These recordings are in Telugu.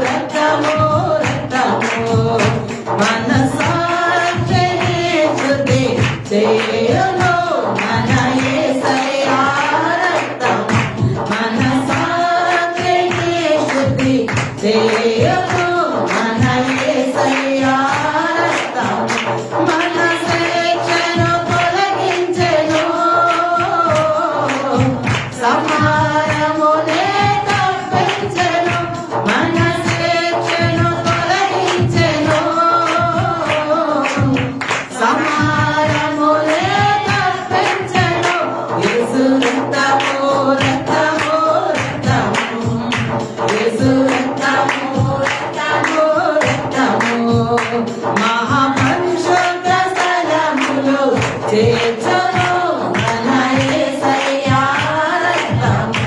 రక్తము రక్తము మనసాక్షిని శుద్ధి చేయును మన యేసయ్యా రక్తము మనసాక్షిని శుద్ధి చేయును మన యేసయ్యా రక్తము మన శిక్షను తొలగించెను సమారమునే తప్పించెను మన శిక్షను తొలగించెను సమారమునే తప్పించెను యేసు రక్తము రక్తము రక్తము యేసు రక్తము రక్తము రక్తము మహాపరిశుద్ధ స్థలములో చేర్చును మన యేసయ్యా రక్తము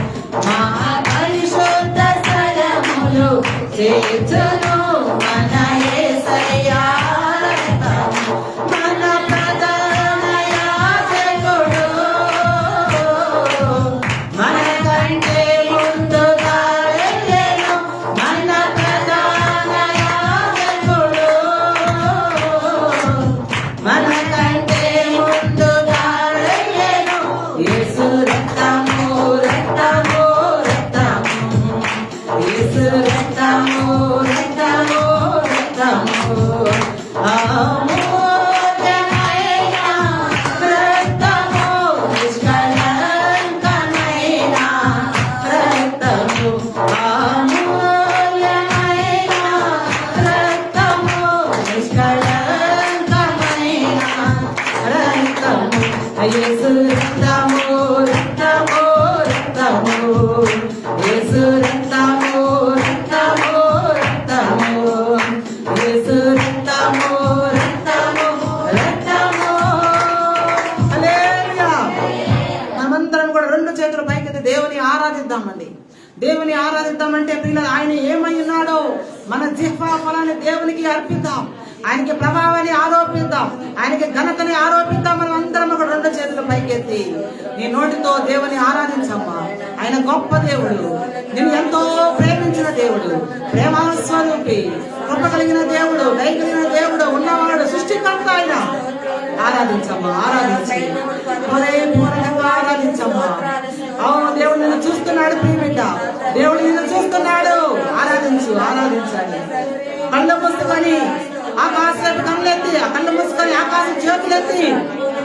మహాపరిశుద్ధ స్థలములో చేర్చును మన యేసయ్యా రక్తము మన ప్రధాన యాజకుడు మన కంటే ముందుగా వెళ్ళెను మన ప్రధాన యాజకుడు మన కంటే ముందుగా వెళ్ళెను యేసు రక్తము రక్తము రక్తము యేసు రక్తము రక్తము రక్తము అమూల్యమైన రక్తము నిష్కళంకమైన రక్తము అమూల్యమైన రక్తము నిష్కళంకమైన రక్తము యేసు రక్తము రక్తము రక్తము యేసు రక్తము రక్తము రక్తము యేసు రక్తము రక్తము రక్తము హల్లెలూయా. మనమందరం కూడా రెండు చేతుల పైకెత్తి దేవుని ఆరాధిద్దామండి. దేవుని ఆరాధిద్దామంటే పిల్లలు ఆయన ఏమై ఉన్నాడో మన జిహ్వా ఫలాన్ని దేవునికి అర్పిద్దాం. ఆయనకి ప్రభావాన్ని ఆరోపిద్దాం, ఆయనకి ఘనతని ఆరోపిద్దాం. మనం అందరం ఒక రెండు చేతుల పైకెత్తి నీ నోటితో దేవుని ఆరాధించమ్మా. ఆయన గొప్ప దేవుడు, నేను ఎంతో ప్రేమించిన దేవుడు, ప్రేమాస్వరూపి, కృప కలిగిన దేవుడు, దయ కలిగిన దేవుడు, ఉన్నవాడు, సృష్టికర్త ఆయన. ఆరాధించమ్మా, ఆరాధించి హృదయపూర్వకంగా ఆరాధించమ్మా. అవును, దేవుడు నిన్ను చూస్తున్నాడు ప్రియబిడ్డ, దేవుడు నిన్ను చూస్తున్నాడు. ఆరాధించు, ఆరాధించాలి. కళ్ళు మూసుకొని ఆకాశం కళ్ళెత్తి, ఆ కళ్ళు మూసుకొని ఆకాశం చేతులెత్తి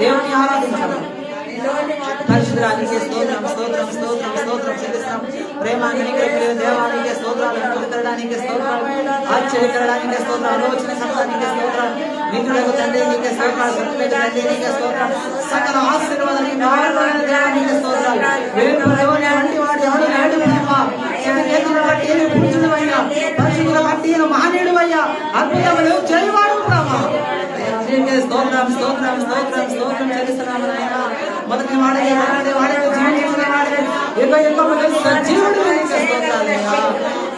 దేవుని ఆరాధించాలి. పరిశుద్ధానికి స్తోత్రం స్తోత్రం స్తోత్రం స్తోత్రం చెల్లిస్తాం. ప్రేమానికి దేవానికి స్తోత్రాలు, తిరగడానికి స్తోత్రాలు, ఆశ్చర్యకరడానికి స్తోత్రాలు, ఆలోచన సత్వానికి స్తోత్రాలు, నిధులకు తండ్రి నీకే స్తోత్రాలు, సత్తులకు తండ్రి నీకే స్తోత్రాలు, సకల ఆశీర్వాదానికి దేవానికి స్తోత్రాలు. వంటి వాడు ఎవడు లేడు ప్రభా, చేతులను బట్టి పురుషుడువయ్యా, పరిశుద్ధుల బట్టి మహనీయుడువయ్యా, అద్భుతములు చేయవాడు ప్రభా. నీకే స్తోత్రం స్తోత్రం స్తోత్రం స్తోత్రం చెల్లిస్తున్నాము నాయన. మొదటి వాడికి జీవించిన వాడికి సజీవుడు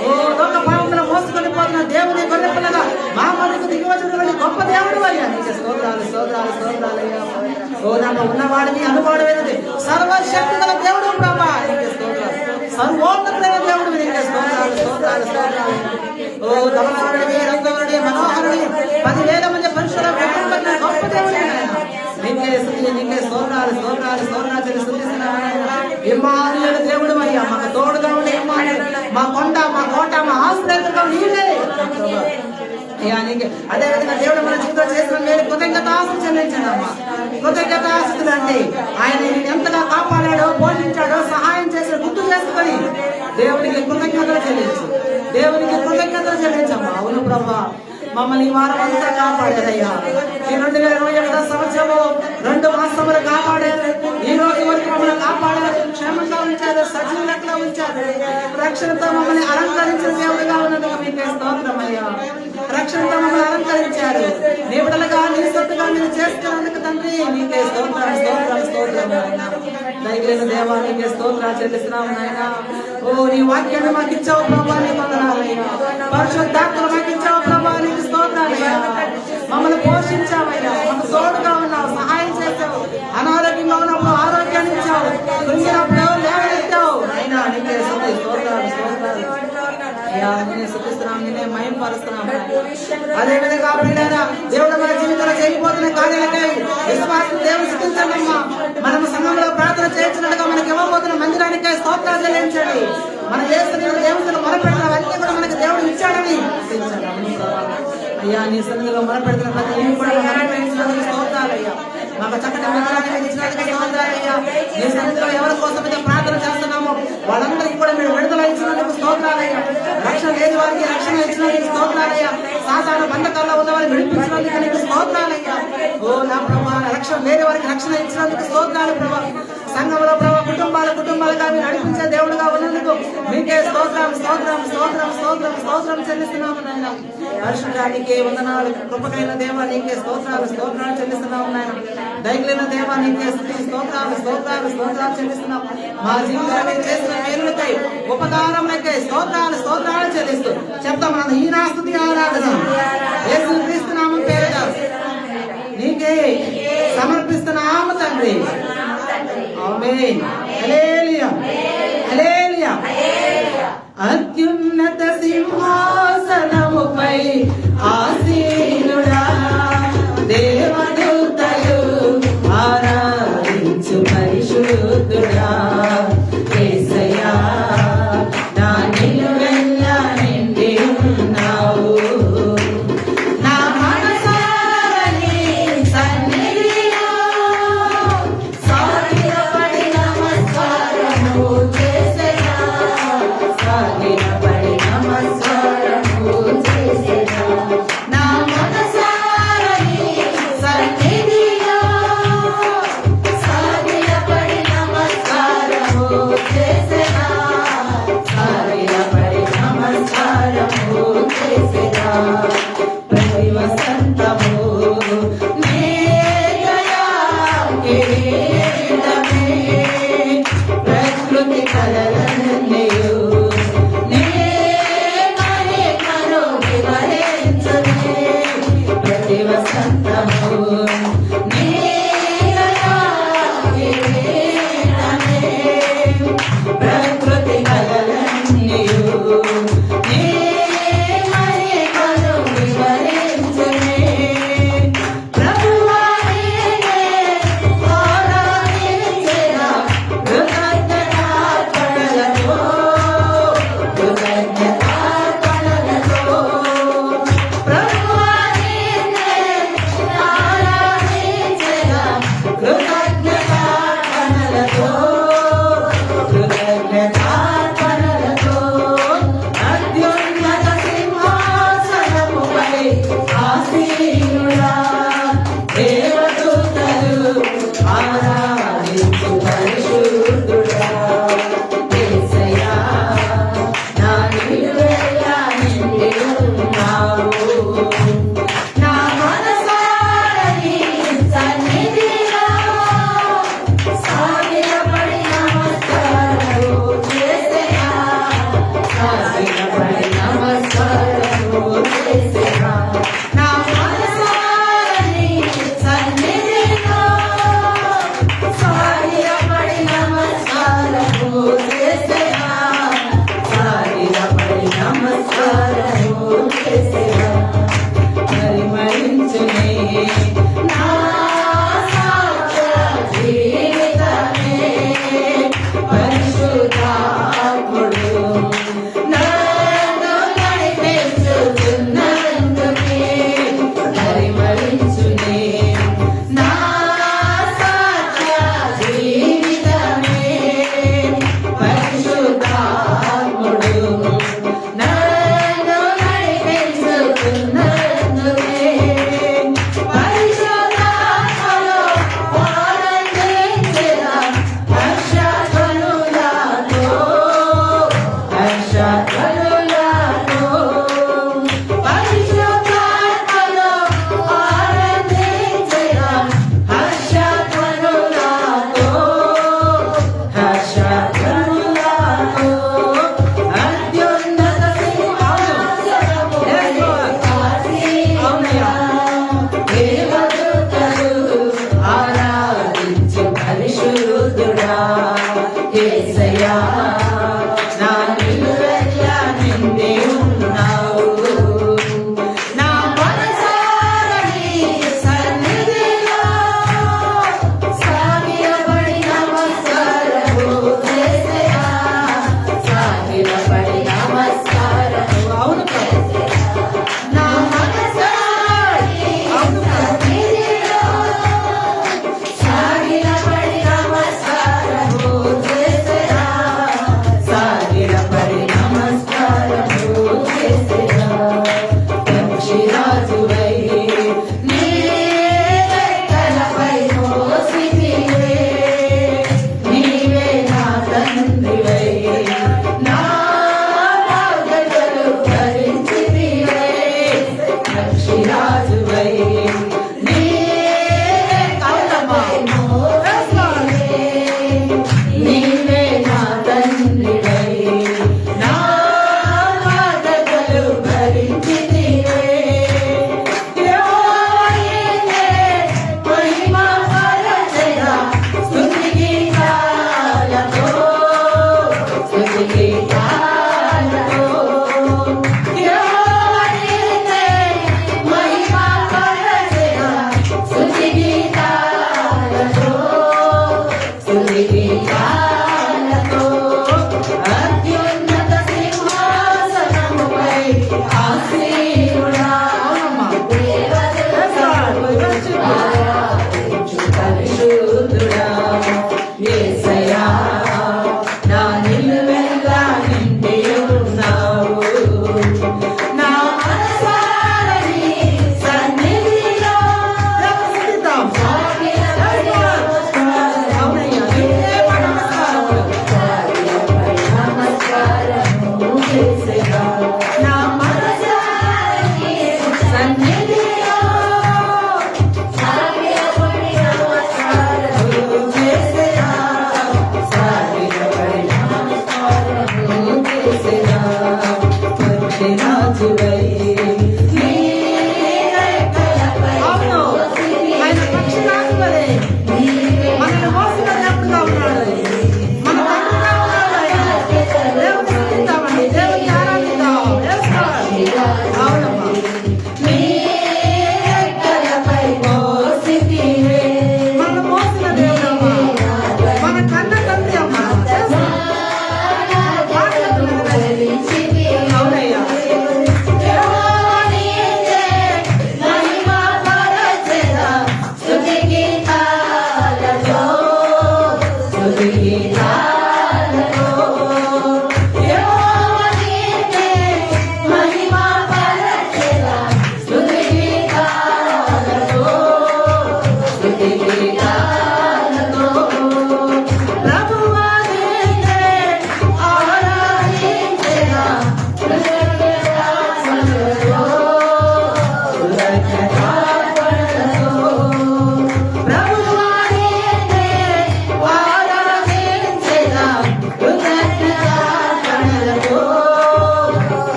ఓ లోక పాపములను మోసుకొని పోతున్న దేవుని గొర్రె పిల్లగా మా మనకు దిగివచ్చినటువంటి గొప్ప దేవుడు అయ్యా. నీకు స్తోత్రాలు స్తోత్రాలు స్తోత్రాలు అయ్యా. ఓ దాంట్లో ఉన్నవాడిని అనుభవమైనది సర్వశక్తి గల దేవుడు ప్రభా. నీకు స్తోత్రాలు. సర్వోన్నతమైన దేవుడు నీకు స్తోత్రాలు స్తోత్రాలు స్తోత్రాలు. ఓ దమనవాడిని, రంగవరుడి, మనోహరుడి, 10,000 మంది పరిశుద్ధ గొప్ప దేవుడు నీకే స్తుతి, నీకే స్తోత్రాలు స్తోత్రాలు స్తోత్రాలు చెల్లిస్తున్నాము. ఇమ్మానుయేలు దేవుడు అయ్యా, మాకు తోడుగా ఉండే ఇమ్మానుయేలు, మా కొండ, మా కోట, మా ఆశ్రయంగా నీవే అయ్యా. నీకే అదేవిధంగా దేవుడు మన జీవితంలో చేసిన మేలు కృతజ్ఞతాస్తులు చెల్లించండి అమ్మా. కృతజ్ఞతాస్తులు అంటే ఆయన నేను ఎంతగా కాపాడాడో, పోషించాడో, సహాయం చేసి గుర్తు చేసుకొని దేవునికి కృతజ్ఞతలు చెల్లించు, దేవునికి కృతజ్ఞతలు చెల్లించమ్మా. అవును ప్రభా, మమ్మల్ని ఈ వారం అంతా కాపాడారయ్యా. ఈ 2021 సంవత్సరము 2 మాసములు కాపాడారు. ఈ రోజు వరకు మమ్మల్ని కాపాడారు, క్షేమంగా ఉంచారు, సజీవులంగా ఉంచారు. రక్షణతో మమ్మల్ని అలంకరించిన దేవుడుగా ఉన్నందుకు మీకే స్తోత్రమయ్యా. రక్షణతో మమ్మల్ని అలంకరించారు, దేవుడులుగా నీ సొత్తుగా మీరు చేస్తున్నందుకు తండ్రి నీకే స్తోత్రం స్తోత్రం స్తోత్రం. దయగలిగిన దేవా నీకే స్తోత్రాలు చెల్లిస్తున్నాము నాయన. ఓ నీ వాక్యాన్ని మాకు ఇచ్చావు ప్రభా, నీ వందనాలయ్యా. పరిశుద్ధాత్మలు మాకు ఇచ్చావు ప్రభా, నీకు స్తోత్రాలయ్యా. మమ్మల్ని పోషించావయ్యా, మాకు తోడుగా ఉన్నావు, సహాయం చేసావు. అనారోగ్యంగా ఉన్నప్పుడు ఆరోగ్యాన్ని ఇచ్చావు, కృంగినప్పుడు లేవనెత్తావు. అయినా నీకే స్తోత్రాలు స్తోత్రాలు. అయ్యా నిన్నే స్తుతిస్తున్నాం, నిన్నే మహిమపరుస్తున్నాం. అదే విధంగా ప్రియులారా, దేవుడు మన జీవితంలో చేయబోతున్న కార్యాలకై విశ్వాసం దేవుని స్తుతించండి అమ్మా. మనము సంఘంలో ప్రార్థన చేయించినట్టుగా మనకి ఇవ్వబోతున్న మందిరానికై స్తోత్రాలు చెల్లించండి. మన దేవుని మొరపెట్టినవన్నీ కూడా మనకి దేవుడు ఇచ్చాడని అయ్యా నీ సన్నిధిలో మొరపెడుతున్న ప్రతి ఇంటిని కూడా అనుగ్రహించినందుకు స్తోత్రాలయ్యా. మాకు చక్కటి మందిరాన్ని ఇచ్చినందుకు స్తోత్రాలయ్యా. నీ సన్నిధిలో ఎవరి కోసం అయితే ప్రార్థన చేస్తున్నామో వాళ్ళందరికీ కూడా మీరు విడుదల ఇచ్చినందుకు స్తోత్రాలయ్యా. రక్షణ లేని వారికి రక్షణ ఇచ్చినందుకు స్తోత్రాలయ్యా. సాధారణ బంధకాల్లో ఉన్న వారిని విడిపించినందుకు నీకు స్తోత్రాలయ్యా. ఓ నా ప్రభా, రక్షణ లేని వారికి రక్షణ ఇచ్చినందుకు స్తోత్రాలు ప్రభా. సంఘంలో ప్రభా కుటుంబాలుగా మీరు నడిపించే దేవుడుగా ఉన్నందుకు మీకే స్తోత్రం స్తోత్రం స్తోత్రం స్తోత్రం స్తోత్రం చెల్లిస్తున్నాము నాయన. పరిశుద్ధానికి వందనాలు, కృపకైన దేవా నీకే స్తోత్రాలు స్తోత్రాలు చెల్లిస్తున్నాము నాయన. దైవైన దేవా నీకే స్తోత్రాలు స్తోత్రాలు స్తోత్రాలు చెల్లిస్తున్నాం. మా జీవితాన్ని చేసిన మేలులకై ఉపకారములకై స్తోత్రాలు స్తోత్రాలు చెల్లిస్తూ చెప్తాం. ఈ నా స్తుతి ఆరాధన యేసుక్రీస్తు నామం పేరిట నీకే సమర్పిస్తున్నాము తండ్రి. ఆమేన్. హల్లెలూయా హల్లెలూయా. అత్యున్నత సింహాసనముపై ఆసీనుడా, దేవదూతలు ఆరాధించు పరిశుద్ధుడా, యేసయ్యా నా నిలువెల్ల నిండి ఉన్నావు. నా మనసారా నీ సన్నిధిలో సాగిలపడి నమస్కారము చేసెదా, సాగిలపడి నమస్కారము చేసెదా. నా మనసారా నీ సన్నిధిలో సాగిలపడి నమస్కారము చేసెదా, సాగిలపడి నమస్కారము చేసెదా. ప్రతి వసంతము నీ దయా కిరీటమే, ప్రకృతి కళలన్నీయు నీ మహిమను వివరించునే. ప్రతి వసంతము నీ దయా కిరీటమే, ప్రకృతి కళలన్నీయు నీ మహిమను వివరించునే. ప్రభువా నీనే ఆరాధించెదా కృతజ్ఞతార్పణలతో, కృతజ్ఞతార్పణలతో. ప్రభువా నీనే ఆరాధించెదా కృతజ్ఞతార్పణలతో, కృతజ్ఞతార్పణలతో. అత్యున్నత సింహాసనముపై ఆసీనుడా, దేవదూతలు ఆరాధించు పరిశుద్ధుడా, యేసయ్యా నా నిలువెల్ల నిండి ఉన్నావు. నా మనసారా నీ సన్నిధిలో సాగిలపడి నమస్కారము చేసెదా, సాగిలపడి నమస్కారము చేసెదా. నా మనసారా నీ సన్నిధిలో సాగిలపడి నమస్కారము చేసెదా, సాగిలపడి నమస్కారము చేసెదా. పరిమళించునే నా సాక్ష జీవితమే, పరిశుద్ధాత్ముడు నన్ను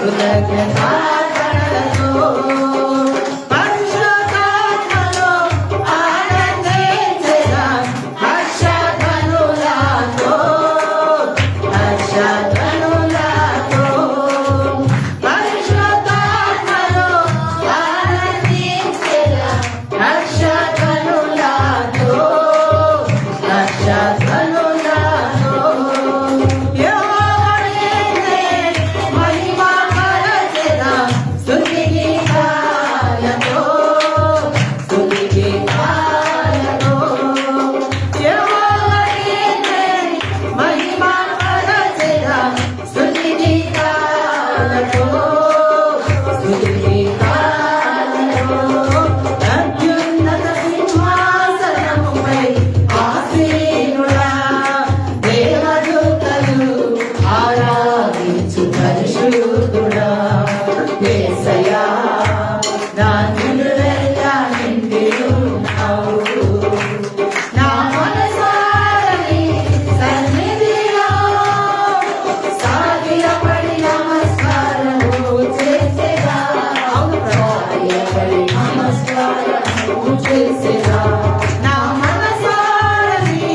కృతజ్ఞతార్పణలతో పరిశుద్ధాత్మలో ఆనందించెదా హర్షధ్వనులతో హర్షధ్వనులతో పరిశుద్ధాత్మలో ఆనందించెదా హర్షధ్వనులతో హర్షధ్వనులతో యెహోవానే మహిమ పరచెదా స్తుతి గీతాలతో స్తుతి గీతాలతో యెహోవానే మహిమ పరచెదా స్తుతి గీతాలతో స్తుతి గీతాలతో అత్యున్నత సింహాసనముపై ఆసీనుడా దేవదూతలు ఆరాధించు పరిశుద్ధుడా యేసయ్యా నా నిలువెల్లా నిండి ఉన్నావు నా మనసారని సన్నిధిలో సాగిలపడి నమస్కారము చేసేదా సాగిలపడి నమస్కారము చేసేదా నా మనసారని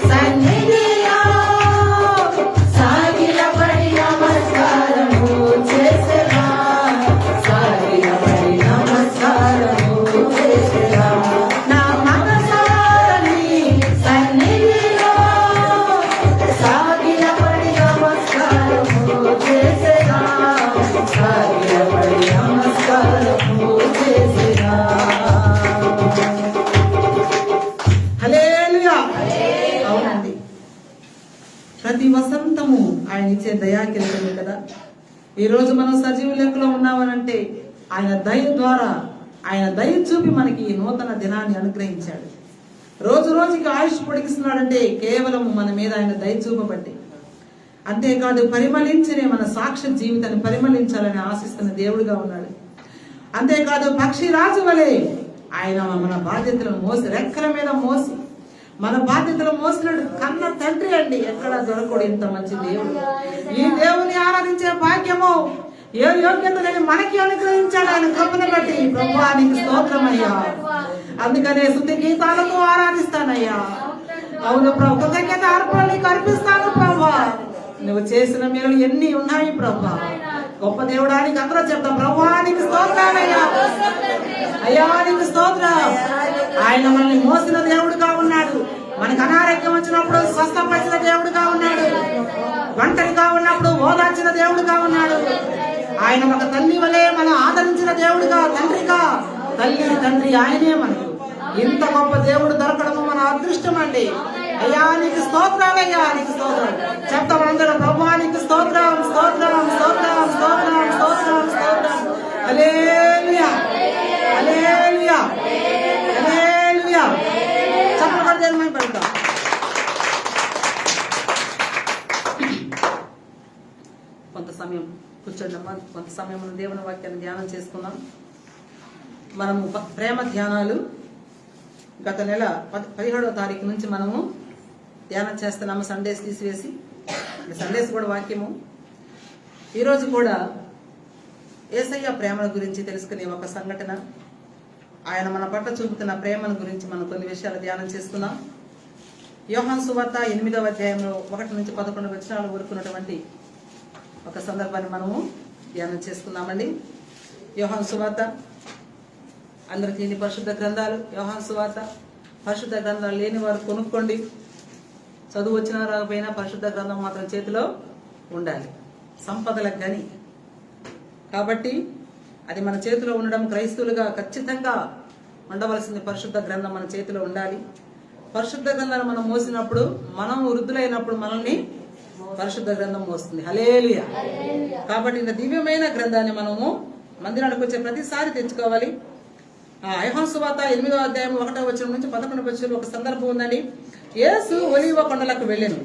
సన్నిధిలో సాగిలపడి నమస్కారము చేసేదా సాగిలపడి నమస్కారము చేసేదా నా మనసారని సన్నిధిలో సాగిలపడి నమస్కారము చేసేదా సాగిలపడి నమస్కారము చేసేదా. హల్లెలూయా. అవునండి, ప్రతి వసంతము ఆయన ఇచ్చే దయాకిరీటమే కదా. ఈరోజు మనం సజీవ లెక్కలో ఉన్నామనంటే ఆయన దయ ద్వారా, ఆయన దయ చూపి మనకి ఈ నూతన దినాన్ని అనుగ్రహించాడు. రోజు రోజుకి ఆయుష్ పొడిగిస్తున్నాడంటే కేవలం మన మీద ఆయన దయ చూపబట్టి. అంతేకాదు పరిమళించనే మన సాక్ష్య జీవితాన్ని పరిమళించాలని ఆశిస్తున్న దేవుడుగా ఉన్నాడు. అంతేకాదు పక్షి రాజు వలె ఆయన మన బాధ్యతలను మోసి, రెక్కల మీద మోసి మన బాధ్యతలు మోసినాడు. కన్న తండ్రి అండి, ఎక్కడ దొరకడు ఇంత మంచి దేవుడు. ఈ దేవుని ఆరాధించే భాగ్యము ఏ యోగ్యత లేని మనకి అనుగ్రహించాడు ఆయన కృపను బట్టి. ప్రభువా నీకు స్తోత్రమయ్యా. అందుకనే స్తుతి గీతాలతో ఆరాధిస్తానయ్యా. అవును ప్రభు, కృతజ్ఞత అర్పణ నీకు అర్పిస్తాను ప్రభా. నువ్వు చేసిన మేలు ఎన్ని ఉన్నాయి ప్రభా. గొప్ప దేవుడానికి అందరూ చెప్తాం ప్రభువా నీకు స్తోత్రాలయ్యా. అయ్యా నీకు స్తోత్రం. ఆయన మనల్ని మోసిన దేవుడుగా ఉన్నాడు. మనకు అనారోగ్యం వచ్చినప్పుడు స్వస్థపరిచిన దేవుడుగా ఉన్నాడు. ఒంటరిగా ఉన్నప్పుడు ఓదార్చిన దేవుడుగా ఉన్నాడు. ఆయన ఒక తల్లి వలె మనం ఆదరించిన దేవుడుగా, తండ్రిగా, తల్లి తండ్రి ఆయనే మనకు. ఇంత గొప్ప దేవుడు దొరకడము మన అదృష్టం అండి. అయ్యా నీకు స్తోత్రాలయ్యా, నీకు స్తోత్రం చెప్తాం అందరూ. ప్రభువా నీకు స్తోత్రం, స్తోత్రం, స్తోత్రం, స్తోత్రం, స్తోత్రం, స్తోత్రం. హల్లెలూయా, హల్లెలూయా, హల్లెలూయా. చప్పట్లు దేవుని పడతాం. కొంత సమయం కూర్చోండమ్మా. కొంత సమయం దేవుని వాక్యాన్ని ధ్యానం చేసుకుందాం. మనము ప్రేమ ధ్యానాలు గత నెల 17వ తారీఖు నుంచి మనము ధ్యానం చేస్తున్నాము. సండేస్ తీసివేసి, సండేస్ కూడా వాక్యము. ఈరోజు కూడా యేసయ్య ప్రేమల గురించి తెలుసుకునే ఒక సంఘటన, ఆయన మన పట్ల చూపుతున్న ప్రేమను గురించి మనం కొన్ని విషయాలు ధ్యానం చేసుకుందాం. యోహాను సువార్త 8వ అధ్యాయంలో 1 నుంచి 11 వచనాలు వరకున్నటువంటి ఒక సందర్భాన్ని మనము ధ్యానం చేసుకుందామండి. యోహాను సువార్త, అందరికీ ఇన్ని పరిశుద్ధ గ్రంథాలు. యోహాను సువార్త, పరిశుద్ధ గ్రంథాలు లేని వారు కొనుక్కోండి. చదువు వచ్చినా రాకపోయినా పరిశుద్ధ గ్రంథం మాత్రం చేతిలో ఉండాలి. సంపదల గని కాబట్టి అది మన చేతిలో ఉండడం క్రైస్తవులుగా ఖచ్చితంగా ఉండవలసింది. పరిశుద్ధ గ్రంథం మన చేతిలో ఉండాలి. పరిశుద్ధ గ్రంథాన్ని మనం మోసినప్పుడు, మనం వృద్ధులైనప్పుడు మనల్ని పరిశుద్ధ గ్రంథం మోస్తుంది. హల్లెలూయా. కాబట్టి ఇంత దివ్యమైన గ్రంథాన్ని మనము మందిరానికి వచ్చే ప్రతిసారి తెచ్చుకోవాలి. యోహాను సువార్త 8వ అధ్యాయం 1వ వచనం నుంచి 11వ వచనం ఒక సందర్భం ఉందండి. యేసు ఒలీవ కొండలకు వెళ్ళెను.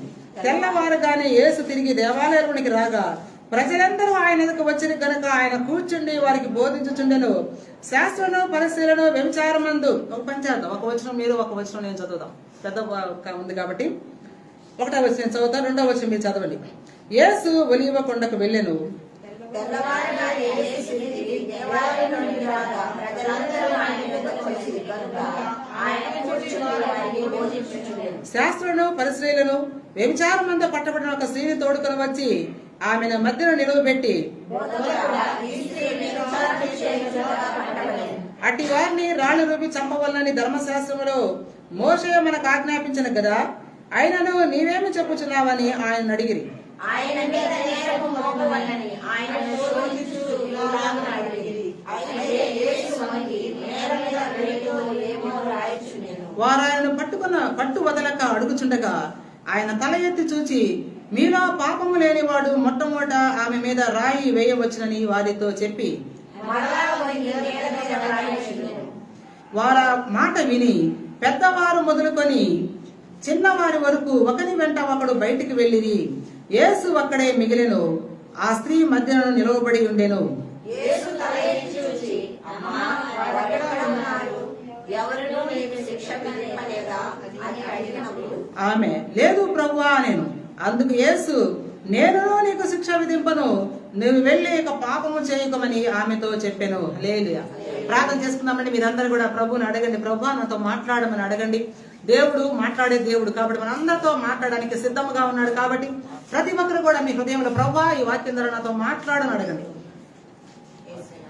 తెల్లవారుగానే యేసు తిరిగి దేవాలయంలోనికి రాగా ప్రజలందరూ ఆయన ఎదుకు వచ్చిన కనుక ఆయన కూర్చుండి వారికి బోధించుచుండెను. శాస్త్రను పరిశీలన వ్యభిచారమందు ఒక పని చేద్దాం. ఒక వచనం మీరు, ఒక వచనం నేను చదువుదాం. పెద్ద ఉంది కాబట్టి 1వ వచనం చదువుతాం, 2వ వచనం మీరు చదవండి. యేసు ఒలీవ కొండకు వెళ్ళెను. శాస్త్రులను పరిశ్రయలను వ్యభిచారమంతా పట్టబడిన ఒక స్త్రీని తోడుకొని వచ్చి ఆమెను మధ్యన నిలువబెట్టి, అట్టి వారిని రాళ్లు రూపి చంపవలనని ధర్మశాస్త్రములో మోషే మనకు ఆజ్ఞాపించను కదా, ఆయనను నీవేమి చెప్పుచున్నావని ఆయన అడిగిరి. వారు ఆయనను పట్టు వదలక అడుగుచుండగా ఆయన తల ఎత్తి చూచి, మీలో పాపము లేనివాడు మొట్టమొదట ఆమె మీద రాయి వేయవచ్చునని వారితో చెప్పి, వారి మాట విని పెద్దవారు మొదలుకొని చిన్నవారి వరకు ఒకని వెంట ఒకడు బయటికి వెళ్ళిరి. యేసు అక్కడే మిగిలెను. ఆ స్త్రీ మధ్యను నిలవబడి ఉండెను. ఆమె, లేదు ప్రభువా నేను. అందుకు యేసు, నేను నీకు శిక్ష విధింపను, నువ్వు వెళ్ళి ఇక పాపము చేయకమని ఆమెతో చెప్పాను. హల్లెలూయా. ప్రార్థన చేసుకుందామండి. మీరందరూ కూడా ప్రభువుని అడగండి, ప్రభువా నాతో మాట్లాడమని అడగండి. దేవుడు మాట్లాడే దేవుడు కాబట్టి మనందరితో మాట్లాడడానికి సిద్ధంగా ఉన్నాడు. కాబట్టి ప్రతి ఒక్కరు కూడా మీ హృదయంలో, ప్రభువా ఈ వాక్యం ద్వారా నాతో మాట్లాడని అడగండి.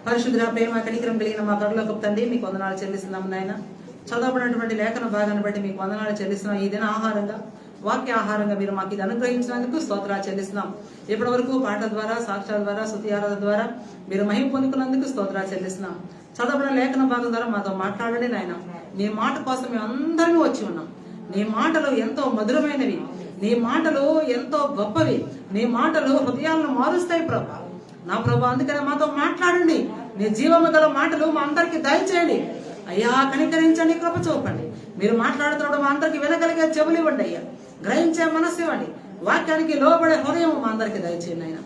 పరిశుద్ధ ప్రేమ కనికరం కలిగిన మా పరలోకపు తండ్రి, మీకు వందనాలు చెల్లిస్తున్నాము నాయన. చదవబడినటువంటి లేఖన భాగాన్ని బట్టి మీకు వందనాలు చెల్లిస్తున్నాం. ఈ దిన ఆహారంగా, వాక్య ఆహారంగా మీరు మాకు ఇది అనుగ్రహించినందుకు స్తోత్రాలు చెల్లిస్తున్నాం. ఇప్పటి వరకు పాటల ద్వారా, సాక్ష్యాల ద్వారా, స్తుతి ఆరాధన ద్వారా మీరు మహిమ పొందుకున్నందుకు స్తోత్రాలు చెల్లిస్తున్నాం. చదవబడిన లేఖన భాగం ద్వారా మాతో మాట్లాడండి నాయన. నీ మాట కోసం మేము అందరం వచ్చి ఉన్నాం. నీ మాటలు ఎంతో మధురమైనవి, నీ మాటలు ఎంతో గొప్పవి, నీ మాటలు హృదయాలను మారుస్తాయి ప్రభా. నా ప్రభా, అందుకనే మాతో మాట్లాడండి. నీ జీవము గల మాటలు మా అందరికి దయచేయండి అయ్యా. కనికరించండి, కృప చూపండి. మీరు మాట్లాడుతున్నప్పుడు మా అందరికి వినగలిగే చెవులు ఇవ్వండి అయ్యా. గ్రహించే మనస్సు ఇవ్వండి. వాక్యానికి లోబడే హృదయం మా అందరికి దయచేయండి ఆయన.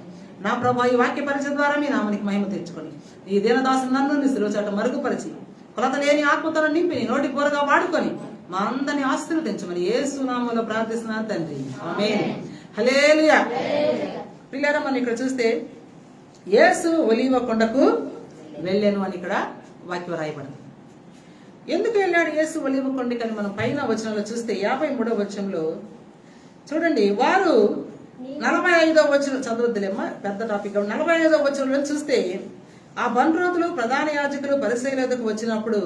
నా ప్రభా, ఈ వాక్య పరిచయం ద్వారా మీ నామానికి మహిమ తెచ్చుకోండి. ఈ దీనదాసు నన్ను నీ శిలువ చాట మరుగుపరిచి కొలత లేని ఆత్మతను నింపి నీ నోటి కూరగా వాడుకొని మా అందరిని ఆస్తులు తెంచమని యేసు నామములో ప్రార్థిస్తున్నాను తండ్రి, ఆమేన్. హల్లెలూయా. ప్రియులారా, మనం ఇక్కడ చూస్తే యేసు ఒలీవ కొండకు వెళ్ళాను అని ఇక్కడ వాక్యం రాయబడింది. ఎందుకు వెళ్ళాడు యేసు ఒలీవ కొండకి అని మనం పైన వచనంలో చూస్తే 53వ వచనంలో చూడండి. వారు 45వ వచనం చదవద్దులేమ్మా, పెద్ద టాపిక్. 45వ వచనంలో చూస్తే ఆ బండ్రోతులు ప్రధాన యాజకులు పరిశీలనకు వచ్చినప్పుడు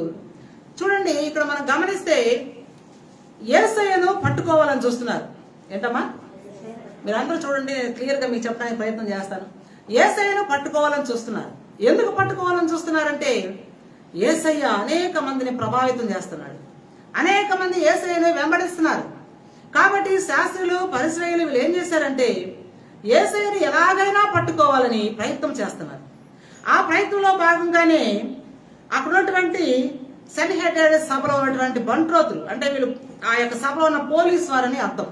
చూడండి, ఇక్కడ మనం గమనిస్తే యేసయ్యను పట్టుకోవాలని చూస్తున్నారు. ఏంటమ్మా, మీరందరూ చూడండి, క్లియర్ గా మీకు చెప్పడానికి ప్రయత్నం చేస్తాను. యేసయ్యను పట్టుకోవాలని చూస్తున్నారు. ఎందుకు పట్టుకోవాలని చూస్తున్నారంటే యేసయ్య అనేక మందిని ప్రభావితం చేస్తున్నాడు. అనేక మంది యేసయ్యను వెంబడిస్తున్నారు. కాబట్టి శాస్త్రులు పరిశ్రయలు వీళ్ళు ఏం చేశారంటే యేసయ్యను ఎలాగైనా పట్టుకోవాలని ప్రయత్నం చేస్తున్నారు. ఆ ప్రయత్నంలో భాగంగానే అక్కడ ఉన్నటువంటి సెన్హెటెడ్ సభలో ఉన్నటువంటి బంట్రోతులు, అంటే వీళ్ళు ఆ యొక్క సభలో ఉన్న పోలీసు వారని అర్థం.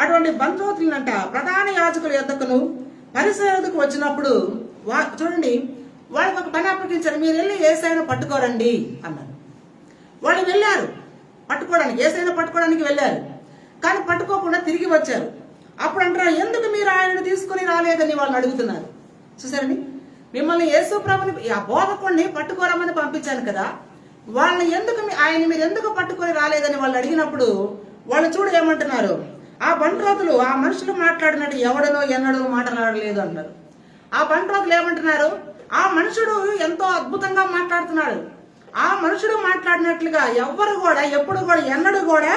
అటువంటి బంట్రోతులంట ప్రధాన యాజకుల యొద్దకును పరిశీలనకు వచ్చినప్పుడు చూడండి, వాళ్ళకి ఒక పని అప్పగించారు. మీరు వెళ్ళి యేసయ్యను పట్టుకోరండి అన్నారు. వాళ్ళు వెళ్ళారు పట్టుకోవడానికి, యేసయ్యను పట్టుకోవడానికి వెళ్ళారు. కానీ పట్టుకోకుండా తిరిగి వచ్చారు. అప్పుడు అంటారు, ఎందుకు మీరు ఆయనను తీసుకుని రాలేదని వాళ్ళని అడుగుతున్నారు. చూసారండి, మిమ్మల్ని యేసు ప్రభుని ఆ బోధకుడిని పట్టుకోరమని పంపించాను కదా, వాళ్ళని ఎందుకు ఆయన మీరు ఎందుకు పట్టుకొని రాలేదని వాళ్ళు అడిగినప్పుడు వాళ్ళు చూడు ఏమంటున్నారు, ఆ బంట్రోతులు ఆ మనుషులు మాట్లాడినట్టు ఎవడనో ఎన్నడూ మాట్లాడలేదు అన్నారు. ఆ బంట్రోతులు ఏమంటున్నారు, ఆ మనుషుడు ఎంతో అద్భుతంగా మాట్లాడుతున్నాడు, ఆ మనుషుడు మాట్లాడినట్లుగా ఎవ్వరు కూడా ఎప్పుడు కూడా ఎన్నడూ కూడా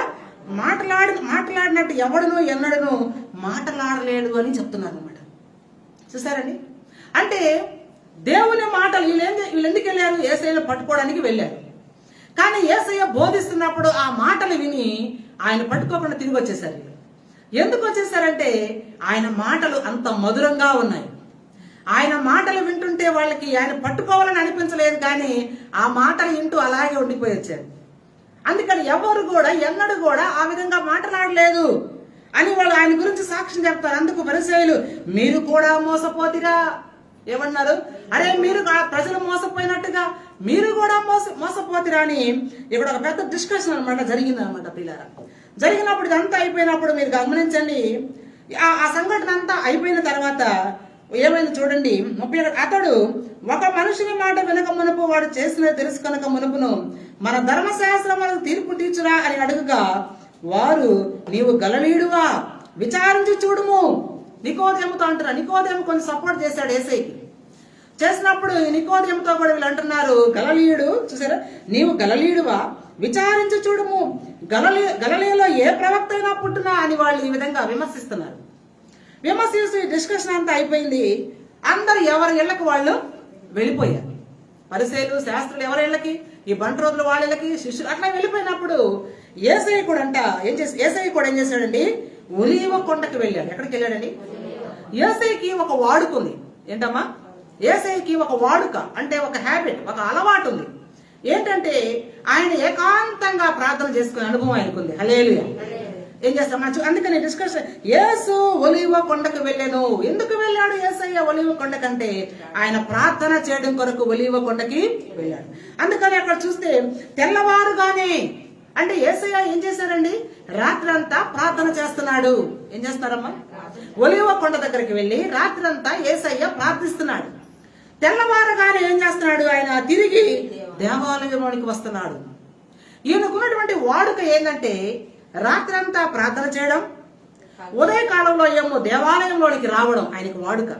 మాట్లాడినట్టు ఎవడను ఎన్నడను మాట్లాడలేడు అని చెప్తున్నారు అనమాట. చూసారండి, అంటే దేవుని మాటలు వీళ్ళు ఎందుకు వెళ్ళారు? యేసయ్యను పట్టుకోవడానికి వెళ్ళారు. కానీ యేసయ్య బోధిస్తున్నప్పుడు ఆ మాటలు విని ఆయన పట్టుకోకుండా తిరిగి వచ్చేసారు. ఎందుకు వచ్చేసారంటే ఆయన మాటలు అంత మధురంగా ఉన్నాయి. ఆయన మాటలు వింటుంటే వాళ్ళకి ఆయన పట్టుకోవాలని అనిపించలేదు, కానీ ఆ మాటలు వింటూ అలాగే ఉండిపోయి వచ్చారు. అందుకని ఎవరు కూడా ఎన్నడూ కూడా ఆ విధంగా మాట్లాడలేదు అని వాళ్ళు ఆయన గురించి సాక్ష్యం చెప్తారు. అందుకు పరిసయ్యులు మీరు కూడా మోసపోతిరా ఏమన్నారు, అరే మీరు ప్రజలు మోసపోయినట్టుగా మీరు కూడా మోసపోతిరా అని ఇక్కడ ఒక పెద్ద డిస్కషన్ అనమాట జరిగింది అనమాట. పిల్లరా, జరిగినప్పుడు ఇదంతా అయిపోయినప్పుడు మీరు గమనించండి, ఆ సంఘటన అంతా అయిపోయిన తర్వాత ఏమైంది చూడండి 30. అతడు ఒక మనుషుని మాట వినక మునుపు వాడు చేసిన తెలుసు కనుక మునుపును మన ధర్మశాస్త్రం మనకు తీర్పు తీర్చురా అని అడుగుగా వారు నీవు గలలీయుడువా విచారించి చూడుము. నికోదేముతో అంటారు. నికోదేము కొంచెం సపోర్ట్ చేశాడు యేసయ్యకి. చేసినప్పుడు నికోదేముతో కూడా వీళ్ళు అంటున్నారు గలలీయుడు, చూసారా, నీవు గలలీయుడువా విచారించి చూడుము, గలలీలో ఏ ప్రవక్త అయినా పుట్టునా అని వాళ్ళు ఈ విధంగా విమర్శిస్తున్నారు. విమర్శిస్తూ డిస్కషన్ అంతా అయిపోయింది. అందరు ఎవరి ఇళ్లకు వాళ్ళు వెళ్ళిపోయారు. పరిసయ్యులు శాస్త్రులు ఎవరి ఇళ్ళకి, ఈ బంట రోజులు వాళ్ళ ఇళ్ళకి, శిష్యులు అట్లా వెళ్ళిపోయినప్పుడు యేసయ్య కూడా ఏం చేశాడండి, ఒలీవ కొండకి వెళ్ళాడు. ఎక్కడికి వెళ్ళాడండి? యేసయ్యకి ఒక వాడుక ఉంది. ఏంటమ్మా? యేసయ్యకి ఒక వాడుక అంటే ఒక హ్యాబిట్, ఒక అలవాటు ఉంది. ఏంటంటే ఆయన ఏకాంతంగా ప్రార్థన చేసుకునే అనుభవం ఆయనకుంది. హల్లెలూయా. ఏం చేస్తాం అందుకని డిస్కషన్. యేసు ఒలీవ కొండకు వెళ్ళాను. ఎందుకు వెళ్ళాడు యేసయ్య ఒలీవ కొండకంటే ఆయన ప్రార్థన చేయడం కొరకు ఒలీవ కొండకి వెళ్ళాడు. అందుకని అక్కడ చూస్తే తెల్లవారుగానే అంటే యేసయ్య ఏం చేశారండి, రాత్రి అంతా ప్రార్థన చేస్తున్నాడు. ఏం చేస్తారమ్మా? ఒలీవ కొండ దగ్గరికి వెళ్ళి రాత్రి అంతా యేసయ్య ప్రార్థిస్తున్నాడు. తెల్లవారుగానే ఏం చేస్తున్నాడు, ఆయన తిరిగి దేవాలయంలోనికి వస్తున్నాడు. ఈయనకున్నటువంటి వాడుక ఏంటంటే రాత్రి అంతా ప్రార్థన చేయడం, ఉదయకాలంలో ఏమో దేవాలయంలోనికి రావడం ఆయనకు వాడుక.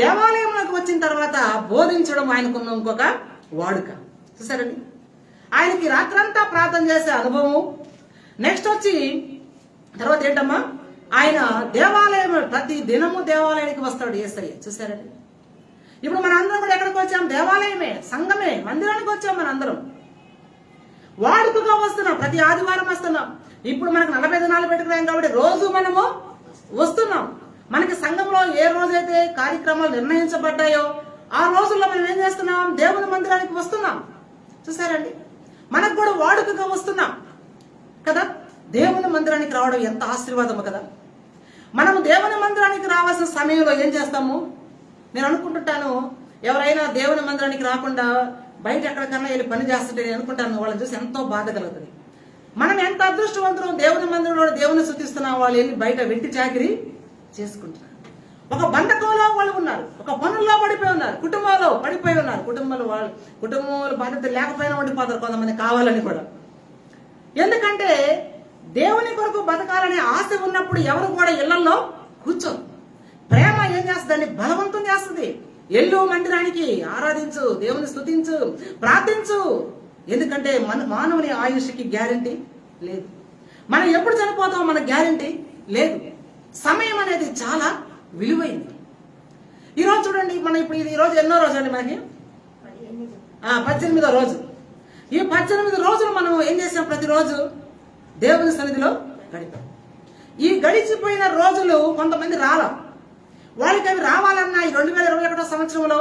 దేవాలయంలోకి వచ్చిన తర్వాత బోధించడం ఆయనకున్న ఇంకొక వాడుక. చూసారండి, ఆయనకి రాత్రంతా ప్రార్థన చేసే అనుభవం. నెక్స్ట్ వచ్చి తర్వాత ఏంటమ్మా, ఆయన దేవాలయం ప్రతి దినము దేవాలయానికి వస్తాడు యేసయ్య. చూసారండి, ఇప్పుడు మన అందరం కూడా ఎక్కడికి వచ్చాం? దేవాలయమే, సంఘమే, మందిరానికి వచ్చాం. మన అందరం వాడుకగా వస్తున్నాం. ప్రతి ఆదివారం వస్తున్నాం. ఇప్పుడు మనకు 40 దినాలు పెట్టుకున్నాం కాబట్టి రోజు మనము వస్తున్నాం. మనకి సంఘంలో ఏ రోజైతే కార్యక్రమాలు నిర్ణయించబడ్డాయో ఆ రోజుల్లో మనం ఏం చేస్తున్నాం, దేవుని మందిరానికి వస్తున్నాం. చూసారండి, మనకు కూడా వాడుకగా వస్తున్నాం కదా. దేవుని మందిరానికి రావడం ఎంత ఆశీర్వాదము కదా. మనం దేవుని మందిరానికి రావాల్సిన సమయంలో ఏం చేస్తాము? నేను అనుకుంటుంటాను, ఎవరైనా దేవుని మందిరానికి రాకుండా బయట ఎక్కడికన్నా వెళ్ళి పని చేస్తుంటే నేను అనుకుంటాను వాళ్ళని చూసి ఎంతో బాధ కలుగుతుంది. మనం ఎంత అదృష్టవంతులు, దేవుని మందిరంలో దేవుని స్తుతిస్తున్నాం, వాళ్ళు వెళ్ళి బయట వెంటి చాకిరి చేసుకుంటున్నారు. ఒక బంధకంలో వాళ్ళు ఉన్నారు, ఒక పనుల్లో పడిపోయి ఉన్నారు, కుటుంబంలో పడిపోయి ఉన్నారు. కుటుంబంలో బాధ్యత లేకపోయినా ఉండిపోతారు కొంతమంది కావాలని కూడా. ఎందుకంటే దేవుని కొరకు బతకాలనే ఆశ ఉన్నప్పుడు ఎవరు కూడా ఇళ్లలో కూర్చోరు. ప్రేమ ఏం చేస్తుందండి, బలవంతం చేస్తుంది. ఎల్లు మందిరానికి, ఆరాధించు, దేవుని స్తుతించు, ప్రార్థించు. ఎందుకంటే మానవుని ఆయుష్కి గ్యారంటీ లేదు. మనం ఎప్పుడు చనిపోతాం మన గ్యారంటీ లేదు. సమయం అనేది చాలా విలువైంది. ఈరోజు చూడండి, మనం ఇప్పుడు ఈ రోజు ఎన్నో రోజు అండి, మనకి 18వ రోజు. ఈ 18 రోజులు మనం ఏం చేసాం? ప్రతిరోజు దేవుని సన్నిధిలో గడిపాం. ఈ గడిచిపోయిన రోజులు కొంతమంది వాళ్ళకి అవి రావాలన్నా ఈ 2021 సంవత్సరంలో